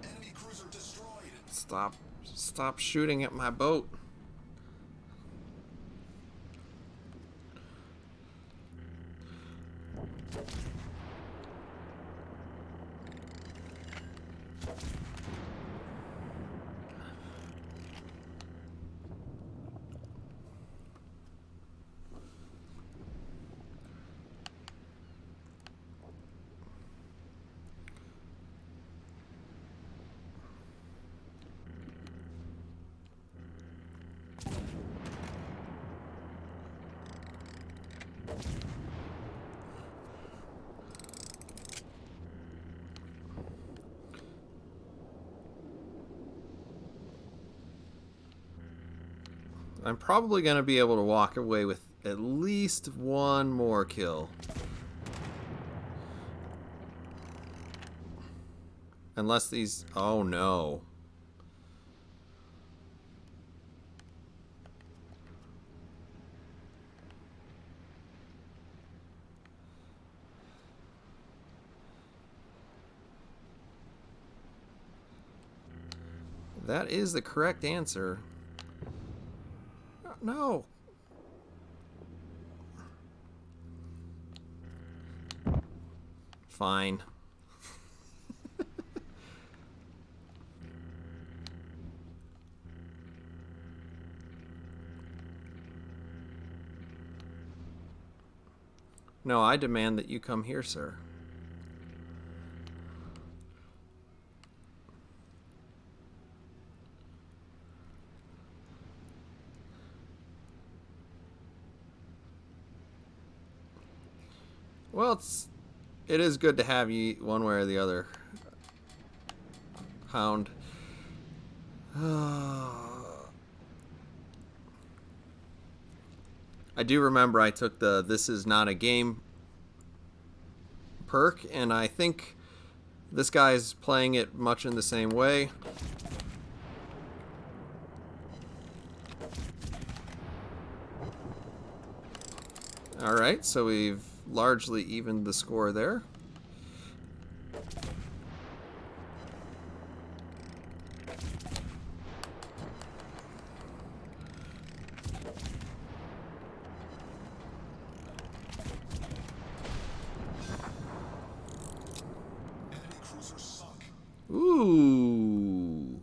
Enemy cruiser destroyed. Stop shooting at my boat. I'm probably going to be able to walk away with at least one more kill. Unless these... Oh no. That is the correct answer. No. Fine. No, I demand that you come here, sir. Well, it is good to have you eat one way or the other, Hound. I do remember I took the "This is not a game" perk, and I think This guy's playing it much in the same way. Alright, so we've largely evened the score there. Enemy cruiser sunk. Ooh.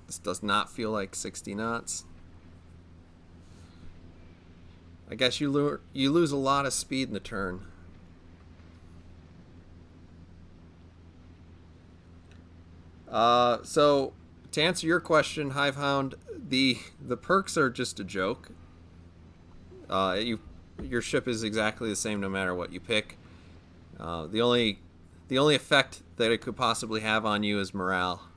This does not feel like 60 knots. I guess you lose a lot of speed in the turn. So to answer your question, Hivehound, the perks are just a joke. Your ship is exactly the same no matter what you pick. The only effect that it could possibly have on you is morale.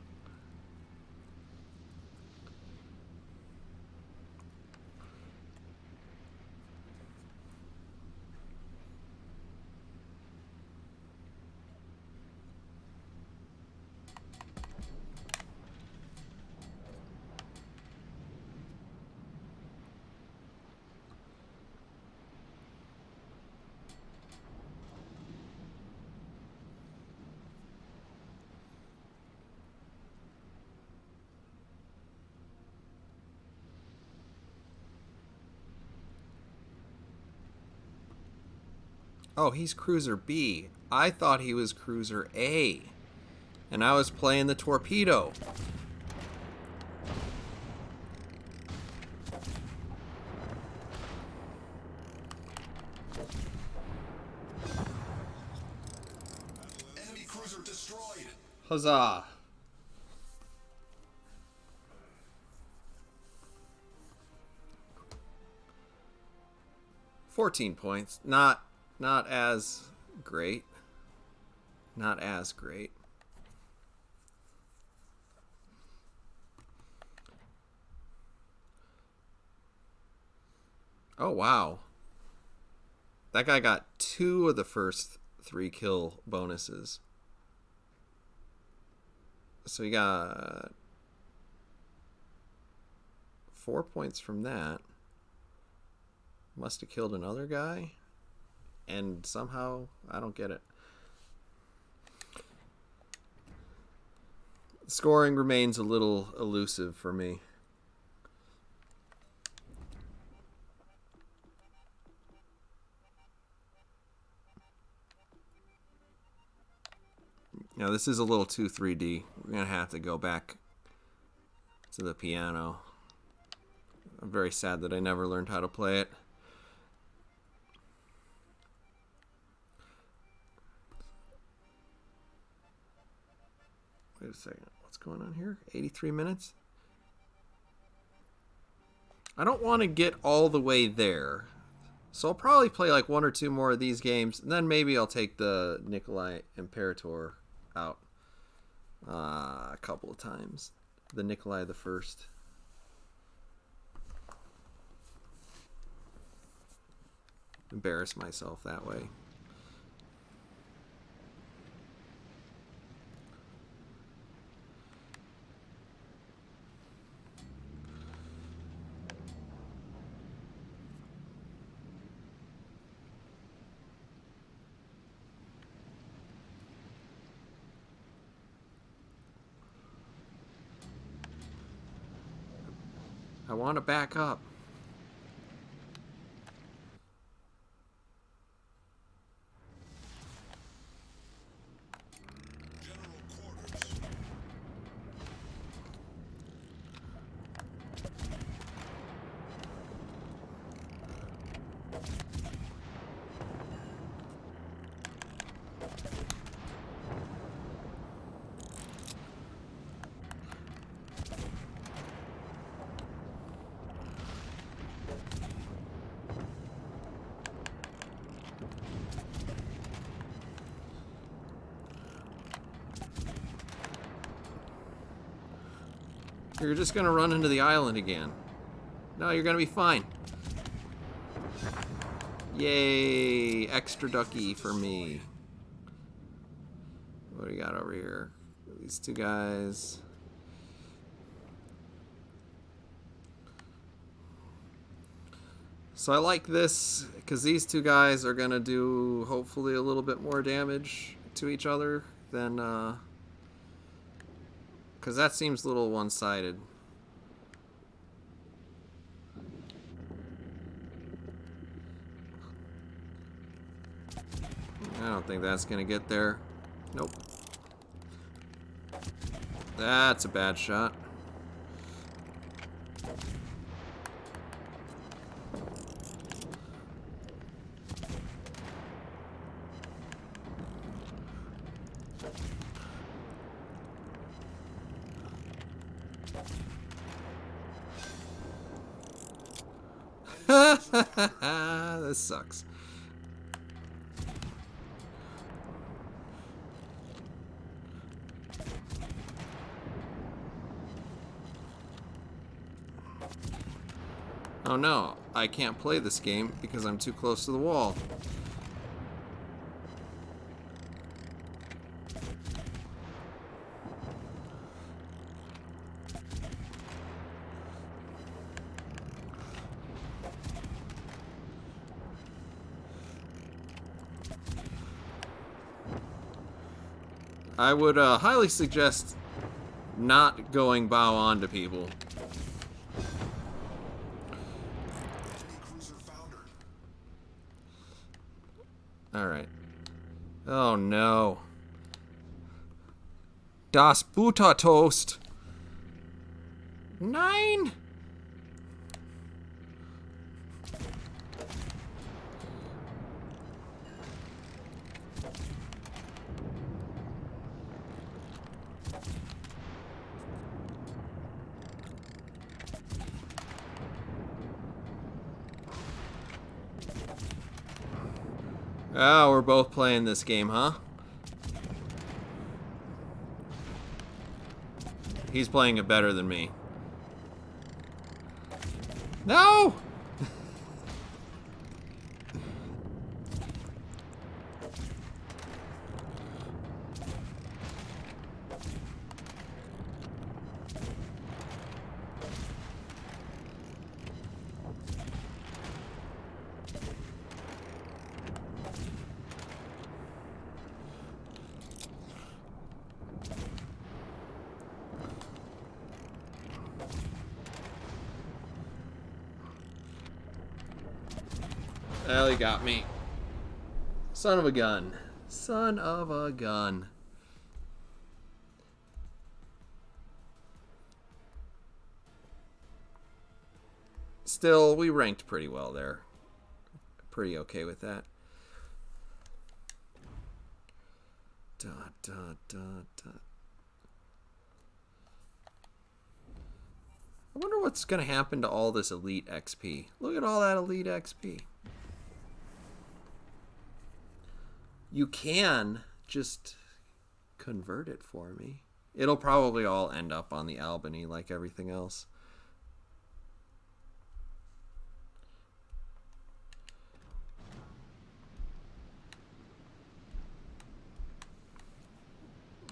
Oh, he's Cruiser B. I thought he was Cruiser A. And I was playing the torpedo. Enemy cruiser destroyed. Huzzah. $14. Not as great. Not as great. Oh, wow. That guy got 2 of the first 3 kill bonuses. So he got 4 points from that. Must have killed another guy. And somehow, I don't get it. Scoring remains a little elusive for me. Now, this is a little too 3D. We're going to have to go back to the piano. I'm very sad that I never learned how to play it. Wait a second. What's going on here? 83 minutes? I don't want to get all the way there. So I'll probably play like 1 or 2 more of these games. And then maybe I'll take the Nikolai Imperator out a couple of times. The Nikolai the First. Embarrass myself that way. I want to back up. General quarters. You're just gonna run into the island again. No, you're gonna be fine. Yay! Extra ducky for me. What do we got over here? These two guys. So I like this because these two guys are gonna do hopefully a little bit more damage to each other than because that seems a little one-sided. I don't think that's gonna get there. Nope. That's a bad shot. This sucks. Oh no, I can't play this game because I'm too close to the wall. I would highly suggest not going bow on to people. Alright. Oh no. Das Buttertoast. Nein! Oh, we're both playing this game, huh? He's playing it better than me. No! Well, he got me. Son of a gun. Son of a gun. Still, we ranked pretty well there. Pretty okay with that. Dot, dot, dot, dot. I wonder what's going to happen to all this elite XP. Look at all that elite XP. You can just convert it for me. It'll probably all end up on the Albany like everything else.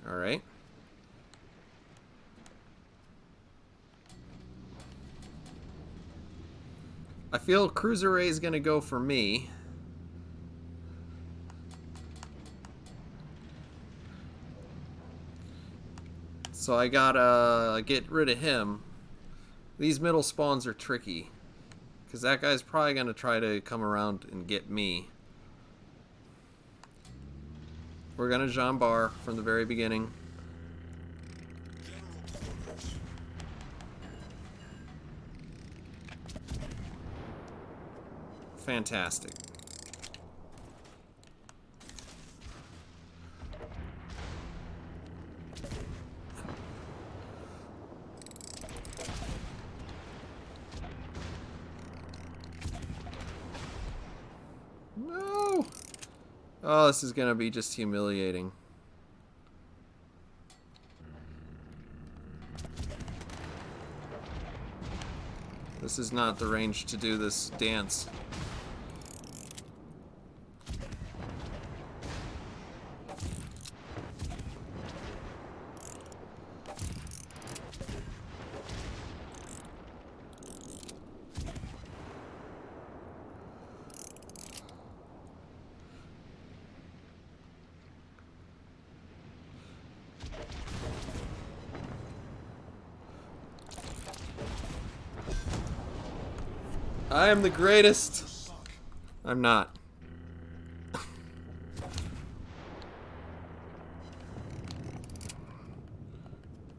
All right. I feel Cruiser Ray is going to go for me. So I gotta get rid of him. These middle spawns are tricky, because that guy's probably going to try to come around and get me. We're going to Jean Bar from the very beginning. Fantastic. No! Oh, this is gonna be just humiliating. This is not the range to do this dance. I am the greatest. I'm not.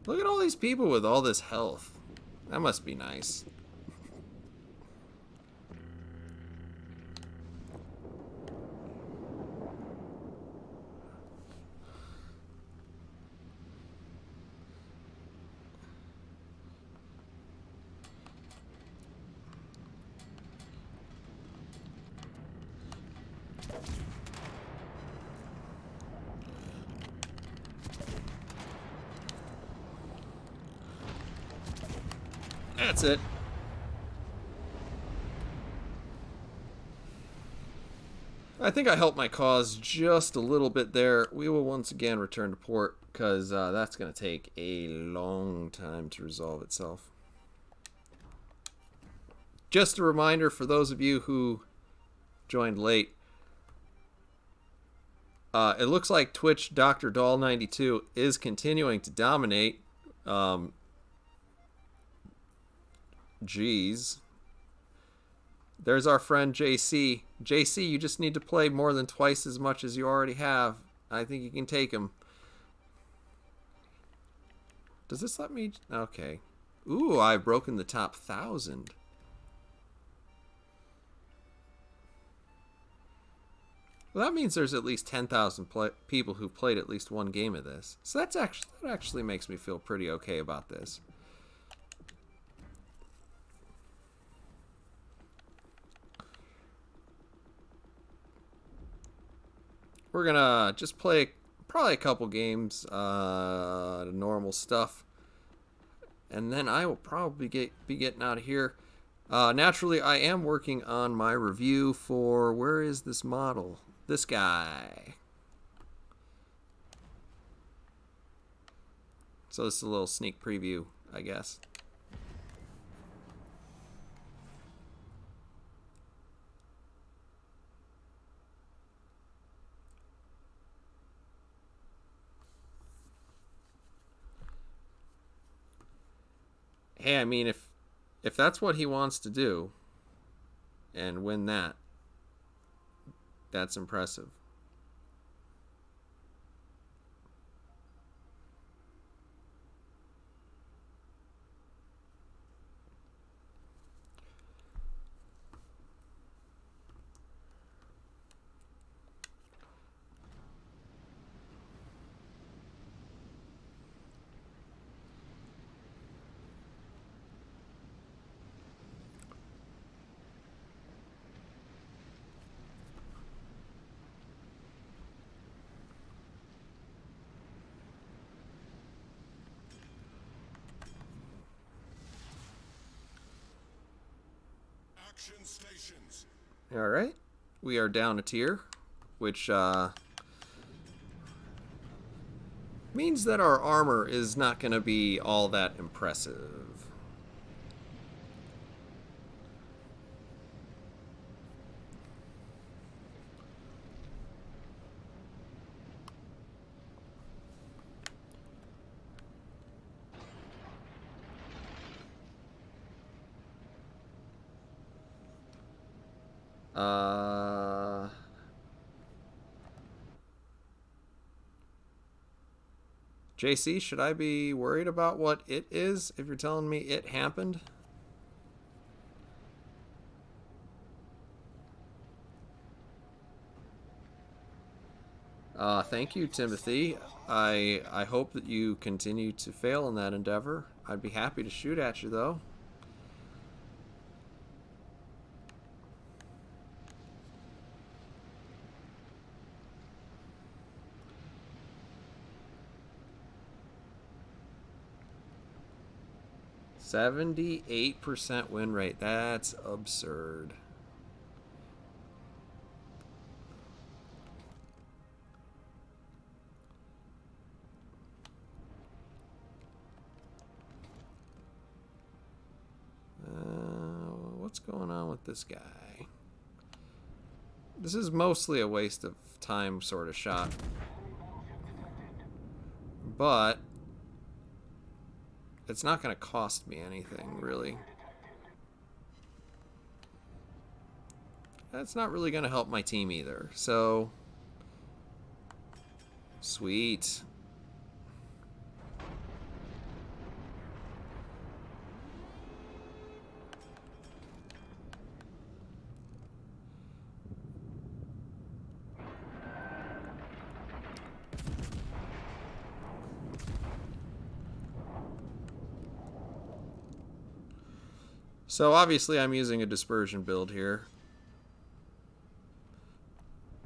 Look at all these people with all this health. That must be nice. That's it. I think I helped my cause just a little bit there. We will once again return to port because that's going to take a long time to resolve itself. Just a reminder for those of you who joined late. It looks like Twitch Dr. Doll 92 is continuing to dominate. Geez. There's our friend JC. JC, you just need to play more than twice as much as you already have. I think you can take him. Does this let me? Okay. Ooh, I've broken the top 1,000. Well, that means there's at least 10,000 people who've played at least one game of this. So that actually makes me feel pretty okay about this. We're gonna just play probably a couple games, normal stuff, and then I will probably be getting out of here. Naturally, I am working on my review for where is this model? This guy. So this is a little sneak preview, I guess. Hey, I mean, if that's what he wants to do and win that, that's impressive. Action stations. All right, we are down a tier, which means that our armor is not going to be all that impressive. JC, should I be worried about what it is if you're telling me it happened? Thank you, Timothy. I hope that you continue to fail in that endeavor. I'd be happy to shoot at you, though. 78% win rate. That's absurd. What's going on with this guy? This is mostly a waste of time sort of shot. But it's not going to cost me anything, really. That's not really going to help my team either. So, sweet. So obviously I'm using a dispersion build here.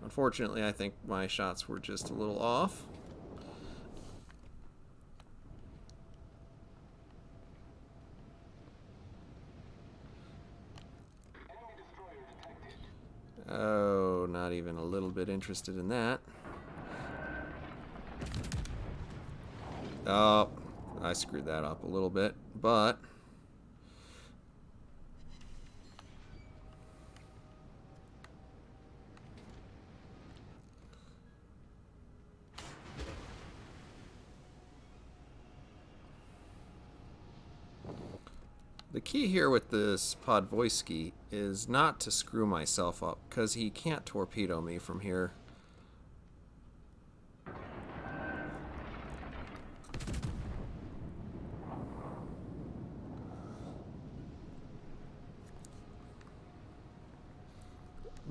Unfortunately, I think my shots were just a little off. Oh, not even a little bit interested in that. Oh, I screwed that up a little bit, but the key here with this Podvoisky is not to screw myself up, because he can't torpedo me from here.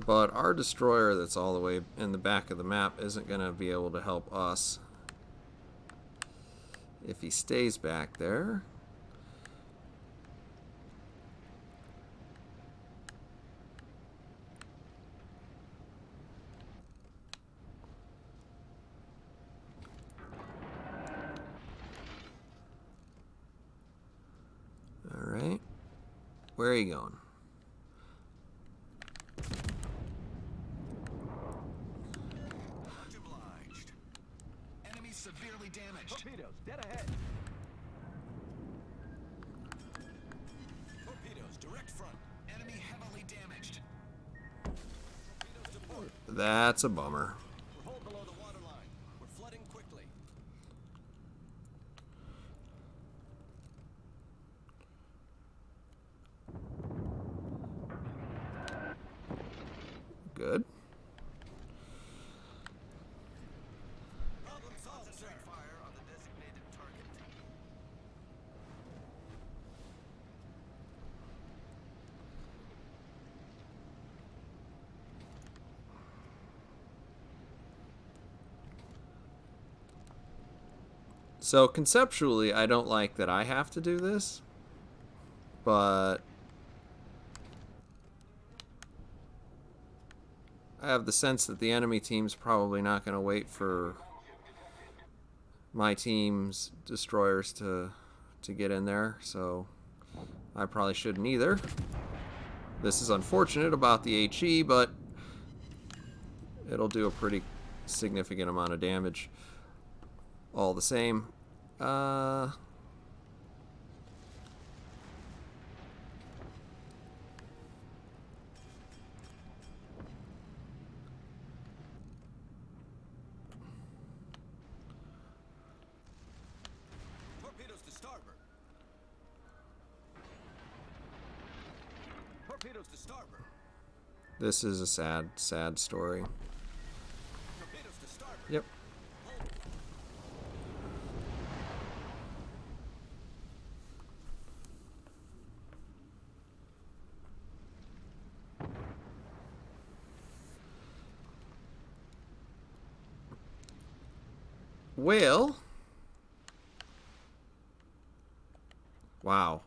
But our destroyer that's all the way in the back of the map isn't going to be able to help us if he stays back there. All right. Where are you going? Much obliged. Enemy severely damaged. Torpedoes, dead ahead. Torpedoes, direct front. Enemy heavily damaged. Torpedoes to port. That's a bummer. We're hold below the waterline. We're flooding quickly. Good. Problem solved, sir. Fire on the designated target. So conceptually, I don't like that I have to do this, but I have the sense that the enemy team's probably not going to wait for my team's destroyers to get in there, so I probably shouldn't either. This is unfortunate about the HE, but it'll do a pretty significant amount of damage all the same. Torpedoes to starboard. Torpedoes to starboard. This is a sad, sad story. Torpedoes to starboard. Yep. Well, wow.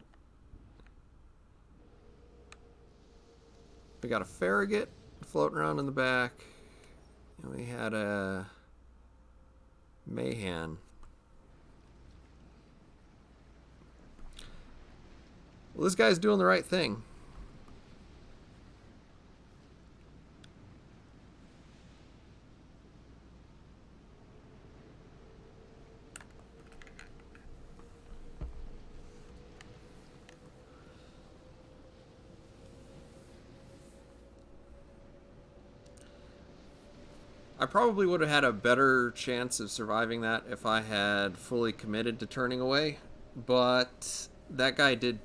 We got a Farragut floating around in the back, and we had a Mahan. Well, this guy's doing the right thing. I probably would have had a better chance of surviving that if I had fully committed to turning away, but that guy did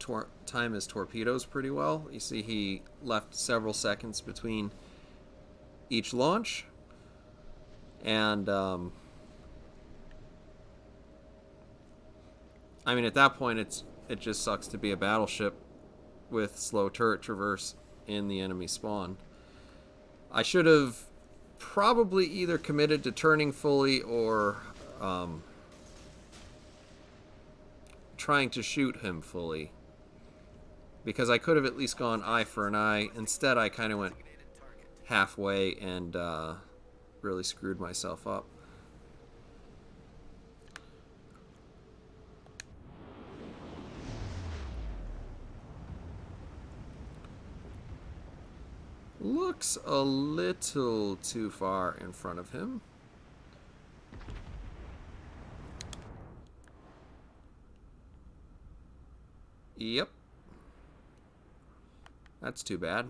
time his torpedoes pretty well. You see, he left several seconds between each launch, and I mean, at that point, it just sucks to be a battleship with slow turret traverse in the enemy spawn. I should have probably either committed to turning fully or trying to shoot him fully, because I could have at least gone eye for an eye. Instead, I kind of went halfway and really screwed myself up. Looks a little too far in front of him. Yep. That's too bad.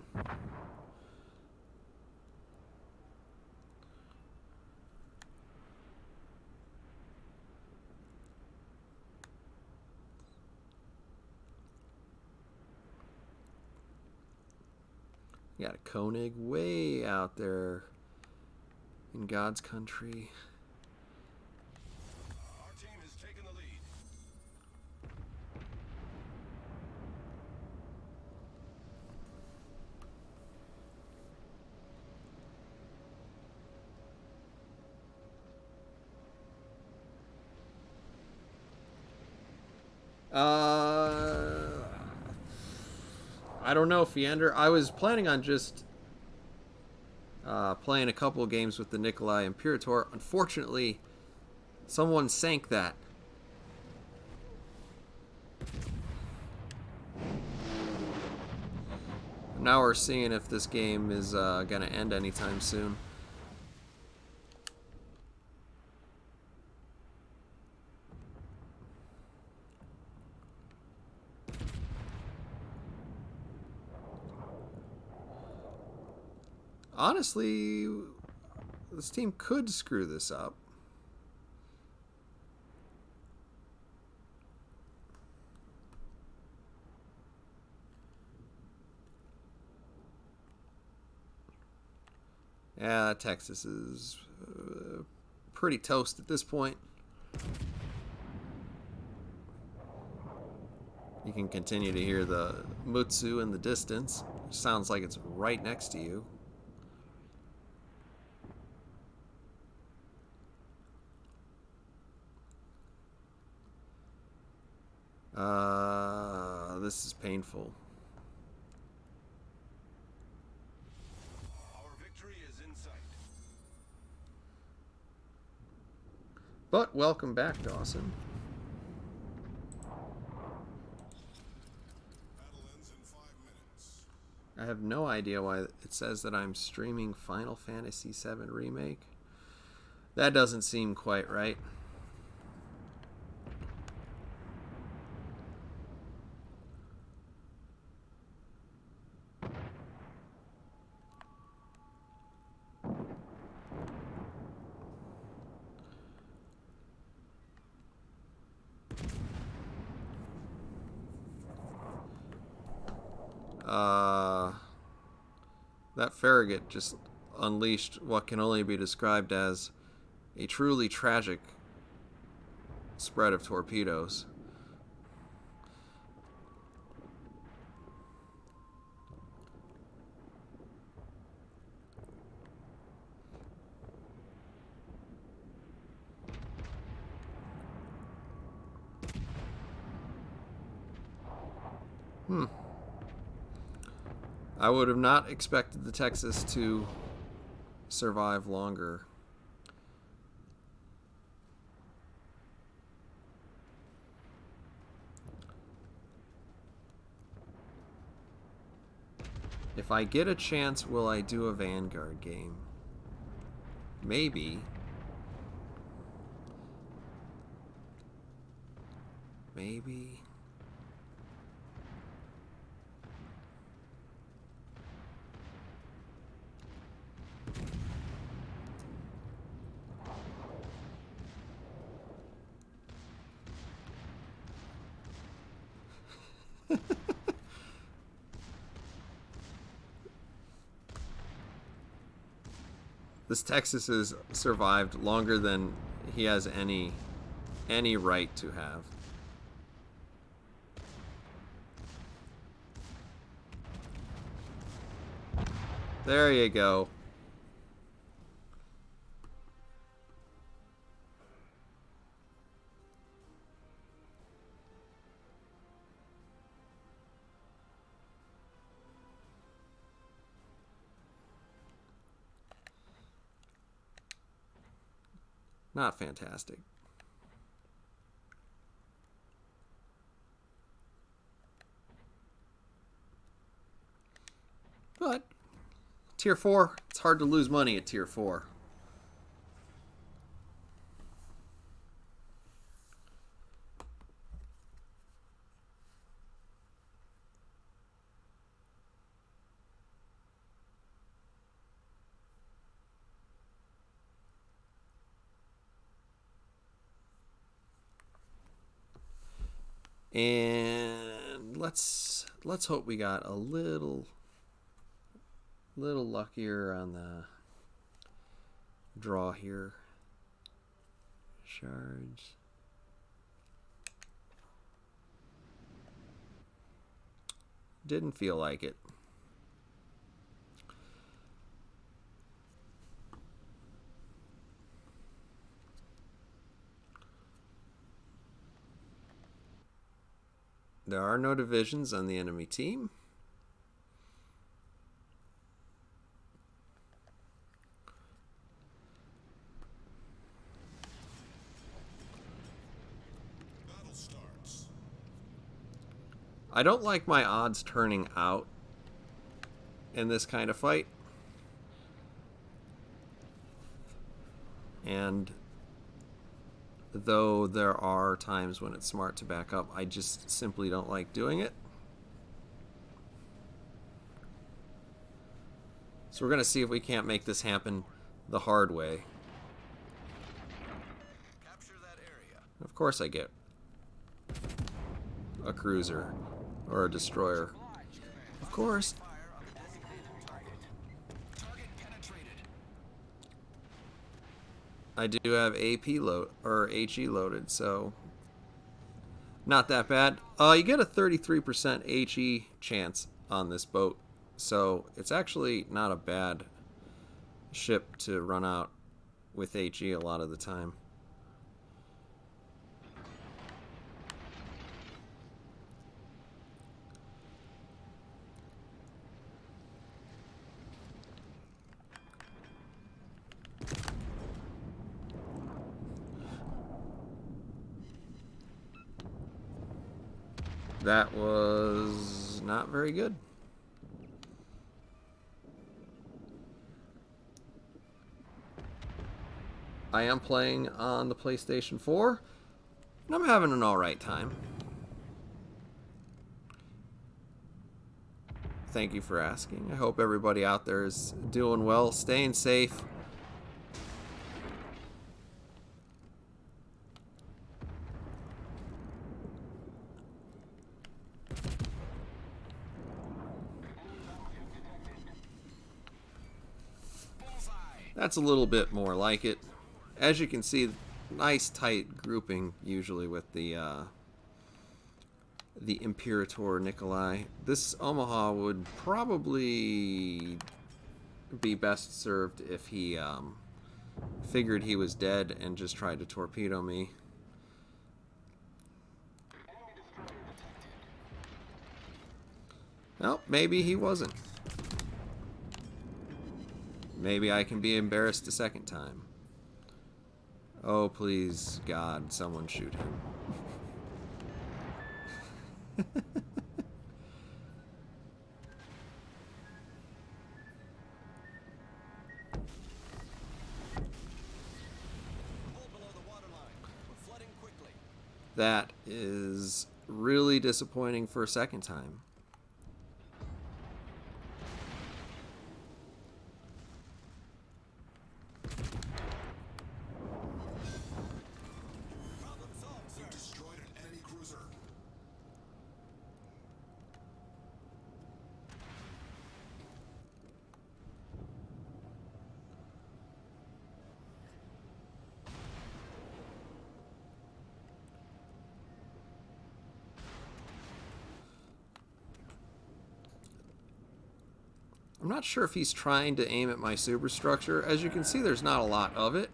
You got a Koenig way out there in God's country. Our team has taken the lead. I don't know, Fiander. I was planning on just playing a couple of games with the Nikolai Imperator. Unfortunately, someone sank that. Now we're seeing if this game is going to end anytime soon. Honestly, this team could screw this up. Yeah, Texas is pretty toast at this point. You can continue to hear the Mutsu in the distance, which sounds like it's right next to you. This is painful. Our victory is in sight. But welcome back, Dawson. Battle ends in 5 minutes. I have no idea why it says that I'm streaming Final Fantasy VII Remake. That doesn't seem quite right. That Farragut just unleashed what can only be described as a truly tragic spread of torpedoes. I would have not expected the Texas to survive longer. If I get a chance, will I do a Vanguard game? Maybe. Maybe. This Texas has survived longer than he has any right to have. There you go. Not fantastic. But Tier 4, it's hard to lose money at Tier 4. And let's hope we got a little luckier on the draw here. Shards. Didn't feel like it. There are no divisions on the enemy team. Battle starts. I don't like my odds turning out in this kind of fight. And though there are times when it's smart to back up, I just simply don't like doing it. So we're going to see if we can't make this happen the hard way. Capture that area. Of course I get a cruiser or a destroyer. Of course. Fire on the designated target. Target penetrated. I do have AP load or HE loaded, so not that bad. You get a 33% HE chance on this boat, so it's actually not a bad ship to run out with HE a lot of the time. That was not very good. I am playing on the PlayStation 4, and I'm having an alright time. Thank you for asking. I hope everybody out there is doing well, staying safe. That's a little bit more like it. As you can see, nice tight grouping usually with the Imperator Nikolai. This Omaha would probably be best served if he figured he was dead and just tried to torpedo me. Well, maybe he wasn't. Maybe I can be embarrassed a second time. Oh, please, God, someone shoot him. That is really disappointing for a second time. Problem solved, sir. You destroyed an enemy cruiser. I'm not sure if he's trying to aim at my superstructure. As you can see, there's not a lot of it.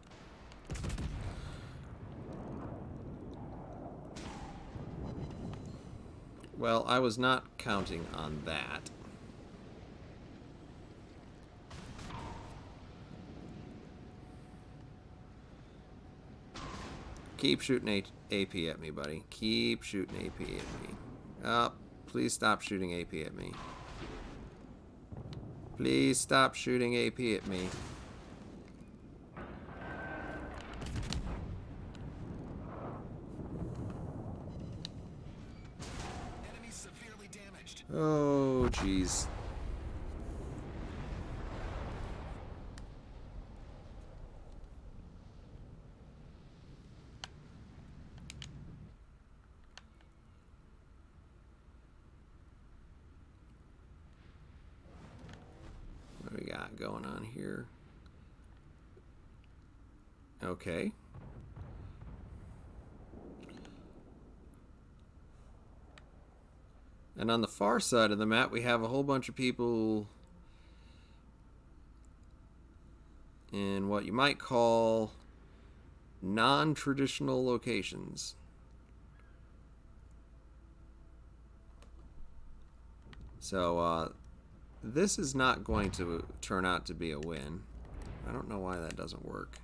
Well, I was not counting on that. Keep shooting AP at me, buddy. Keep shooting AP at me. Please stop shooting AP at me. Please stop shooting AP at me. Enemy severely damaged. Oh, jeez. What do we got going on here? Okay. And on the far side of the map, we have a whole bunch of people in what you might call non-traditional locations. So, this is not going to turn out to be a win. I don't know why that doesn't work.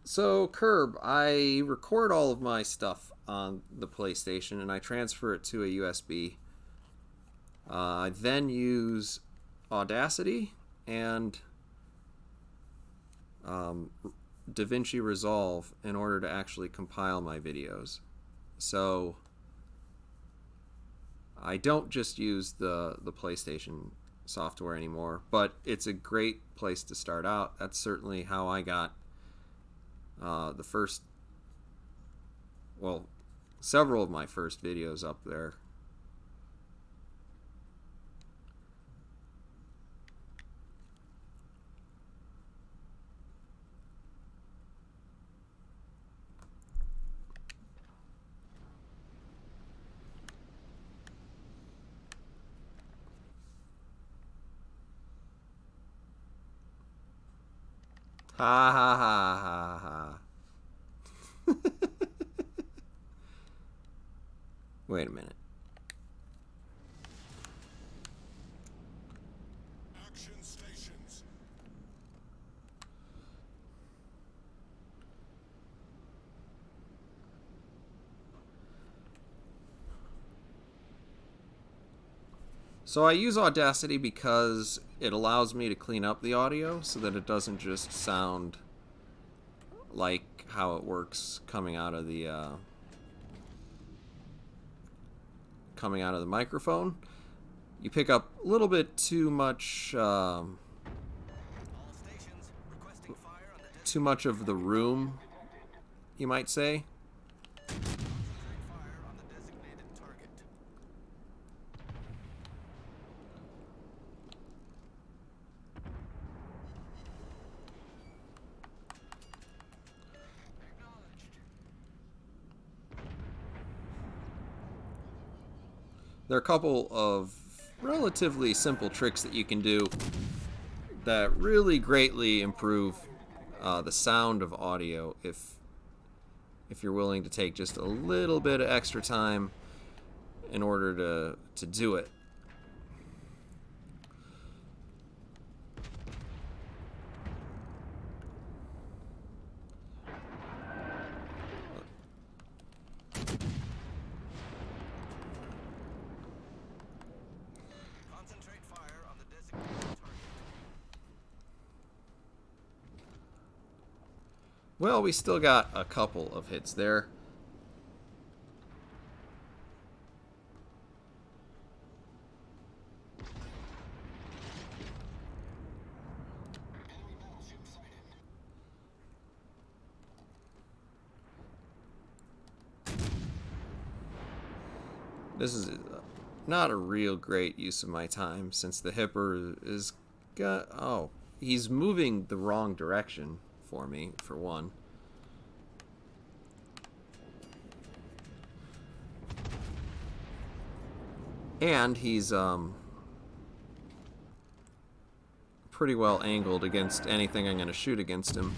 So Curb, I record all of my stuff on the PlayStation and I transfer it to a USB. I then use Audacity and DaVinci Resolve in order to actually compile my videos. So I don't just use the PlayStation software anymore, but it's a great place to start out. That's certainly how I got the first, well, several of my first videos up there. Ha ha ha ha ha. Wait a minute. Action stations. So I use Audacity because it allows me to clean up the audio so that it doesn't just sound like how it works coming out of the microphone. You pick up a little bit too much All stations requesting fire on the too much of the room, you might say. concentrate fire on the designated target. Acknowledged. There are a couple of relatively simple tricks that you can do that really greatly improve the sound of audio if if you're willing to take just a little bit of extra time in order to do it. Concentrate fire on the designated target. Well, we still got a couple of hits there. Enemy battleship sighted. This is not a real great use of my time since the Hipper is got. Oh, he's moving the wrong direction for me, for one. And he's pretty well angled against anything I'm going to shoot against him.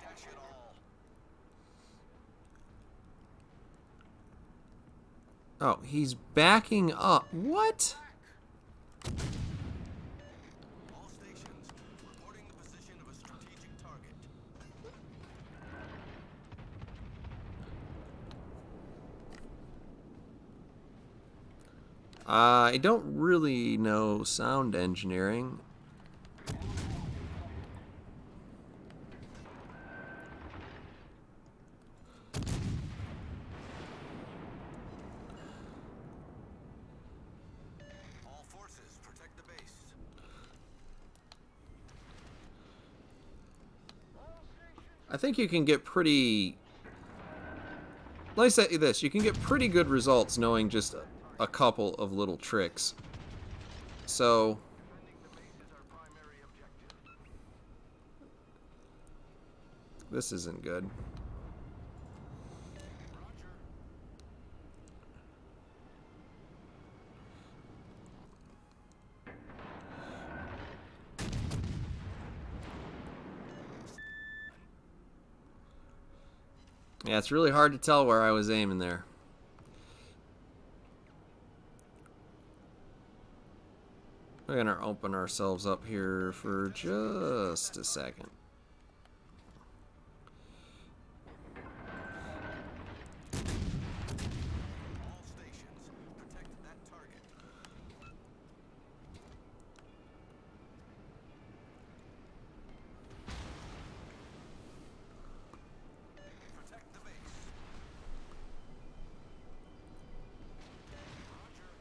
Dash it all. Oh, he's backing up. What? All stations, reporting the position of a strategic target. I don't really know sound engineering. All forces, protect the base. I think you can get pretty... Let me say this, you can get pretty good results knowing just a couple of little tricks. So... Defending the base is our primary objective. this isn't good. Roger. Yeah, it's really hard to tell where I was aiming there. We're gonna open ourselves up here for just a second. All stations, protect that target. Protect the base. Roger.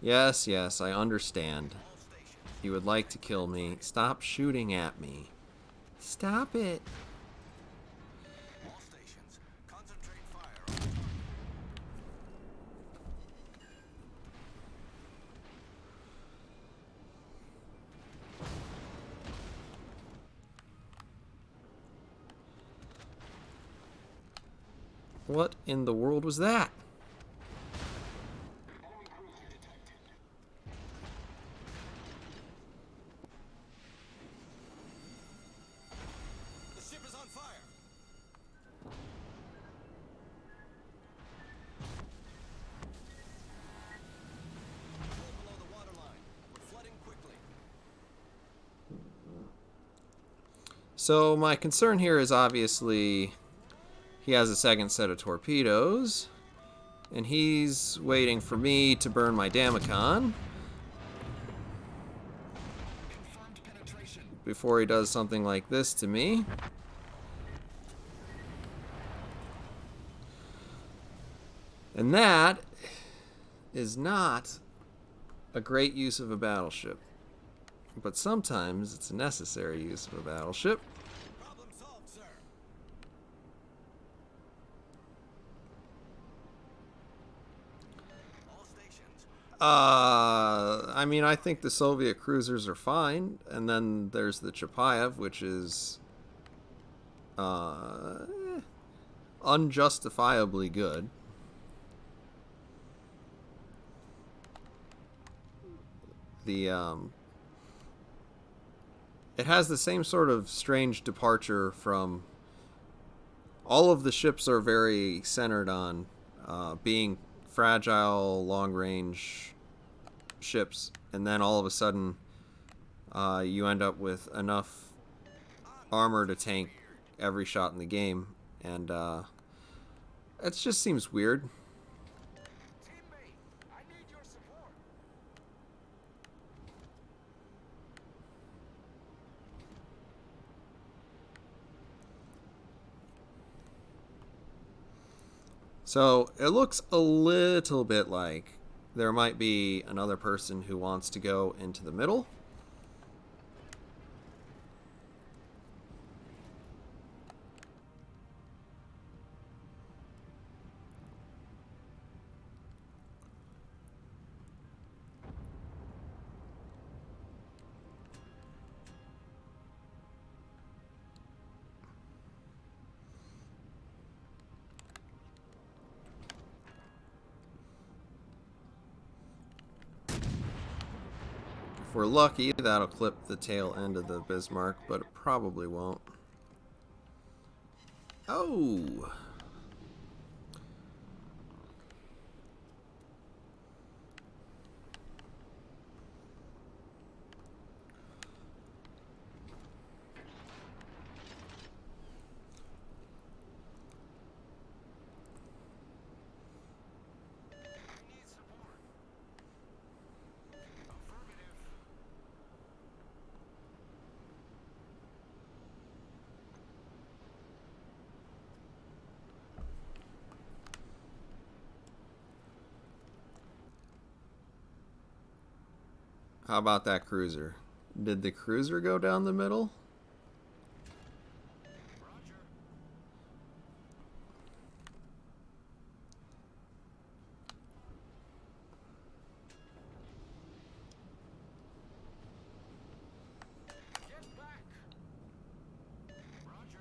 Yes, yes, I understand. All stations. You would like to kill me. Stop shooting at me. Stop it. All stations, concentrate fire on the target. What in the world was that? Enemy cruiser detected. The ship is on fire. Pull below the waterline. We're flooding quickly. So my concern here is obviously he has a second set of torpedoes, and he's waiting for me to burn my Damacon Confirmed penetration. before he does something like this to me. And that is not a great use of a battleship. But sometimes it's a necessary use of a battleship. Problem solved, sir. All stations, I mean, I think the Soviet cruisers are fine, and then there's the Chapayev, which is uh, unjustifiably good. The It has the same sort of strange departure from all of the ships are very centered on being fragile, long range ships, and then all of a sudden you end up with enough armor to tank every shot in the game, and it just seems weird. Teammate, I need your support. So it looks a little bit like there might be another person who wants to go into the middle. If we're lucky, that'll clip the tail end of the Bismarck, but it probably won't. Oh! I need support. Affirmative. How about that cruiser? Did the cruiser go down the middle? Roger. Get back. Roger.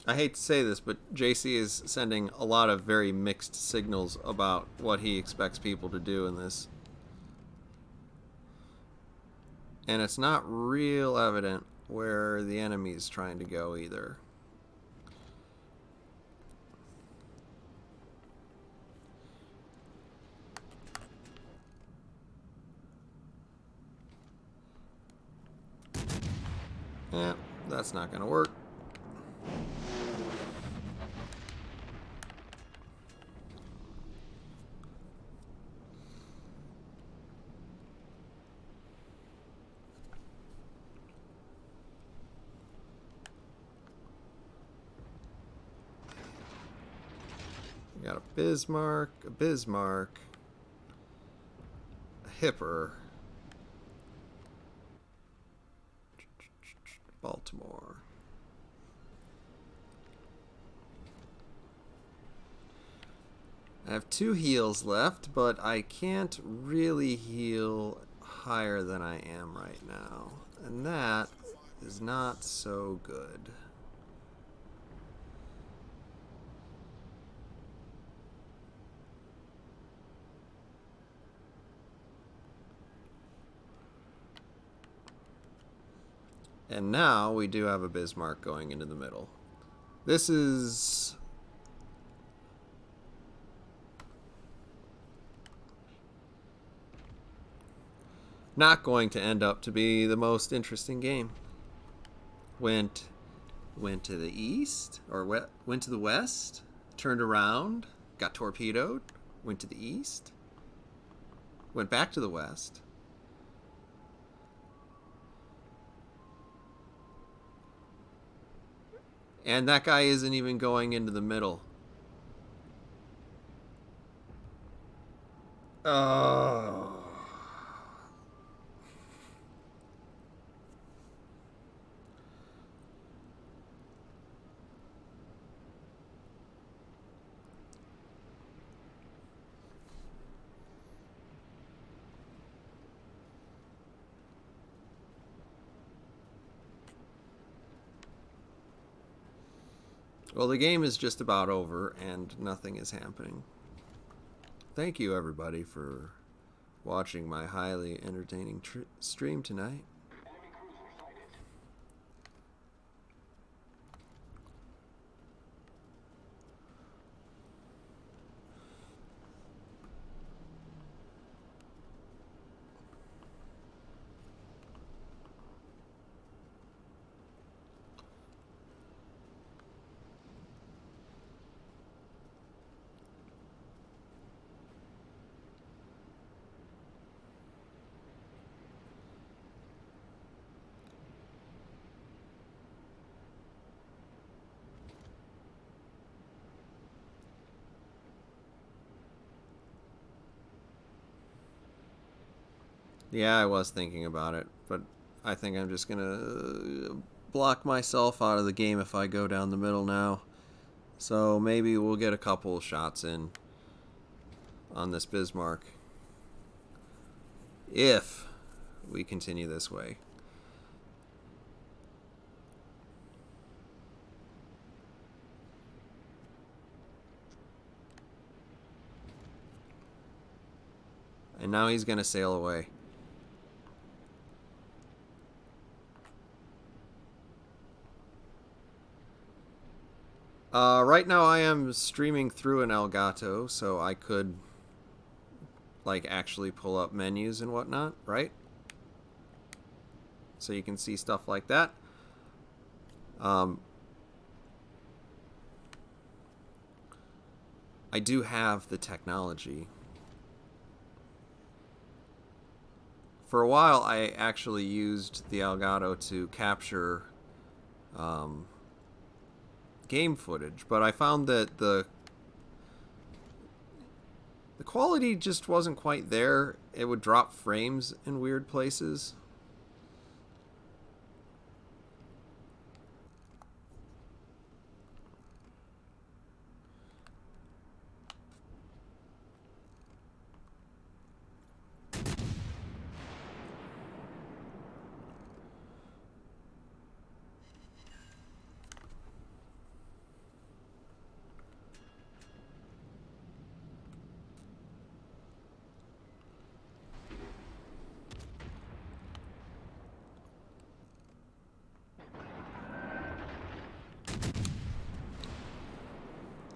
I hate to say this, but JC is sending a lot of very mixed signals about what he expects people to do in this. And it's not real evident where the enemy's trying to go either. Yeah, that's not going to work. We got a Bismarck, a Hipper, Baltimore. I have 2 heals left, but I can't really heal higher than I am right now. And that is not so good. And now we do have a Bismarck going into the middle. This is not going to end up to be the most interesting game. Went to the east, or went to the west, turned around, got torpedoed, went to the east, went back to the west. And that guy isn't even going into the middle. Oh. Well, the game is just about over and nothing is happening. Thank you, everybody, for watching my highly entertaining stream tonight. Yeah, I was thinking about it, but I think I'm just gonna block myself out of the game if I go down the middle now. So maybe we'll get a couple shots in on this Bismarck if we continue this way. And now he's gonna sail away. Right now I am streaming through an Elgato, so I could like actually pull up menus and whatnot, right? So you can see stuff like that. I do have the technology. For a while, I actually used the Elgato to capture game footage, but I found that the quality just wasn't quite there. It would drop frames in weird places.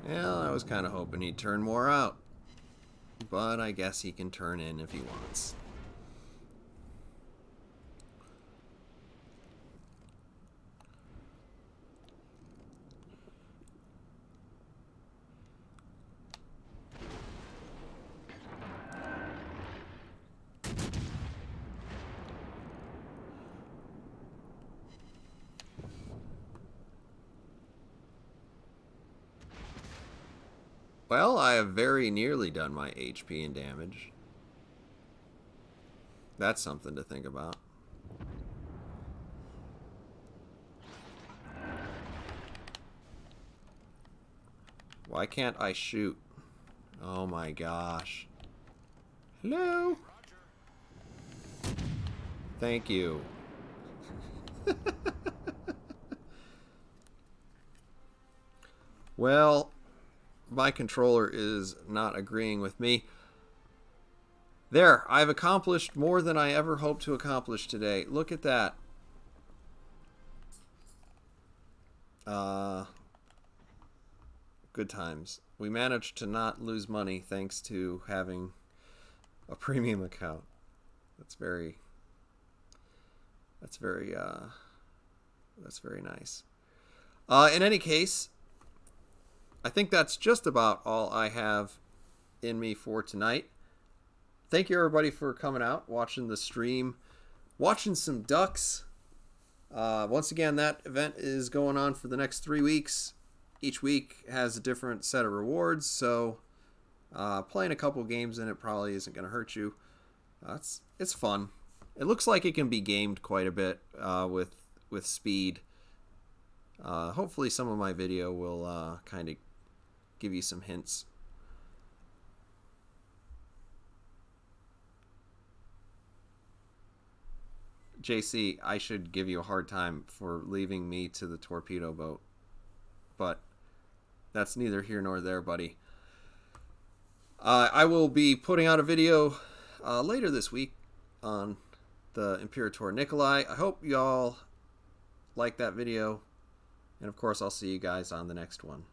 Yeah, I was kind of hoping he'd turn more out. But I guess he can turn in if he wants. Well, I have very nearly done my HP and damage. That's something to think about. Why can't I shoot? Oh my gosh. Hello? Thank you. Well, my controller is not agreeing with me. There, I've accomplished more than I ever hoped to accomplish today. Look at that. Good times. We managed to not lose money thanks to having a premium account. That's very nice. In any case, I think that's just about all I have in me for tonight. Thank you, everybody, for coming out, watching the stream, watching some ducks. Once again, that event is going on for the next 3 weeks. Each week has a different set of rewards, so playing a couple games in it probably isn't going to hurt you. It's fun. It looks like it can be gamed quite a bit with speed. Hopefully some of my video will kind of give you some hints. JC, I should give you a hard time for leaving me to the torpedo boat. But that's neither here nor there, buddy. I will be putting out a video later this week on the Imperator Nikolai. I hope y'all like that video. And of course, I'll see you guys on the next one.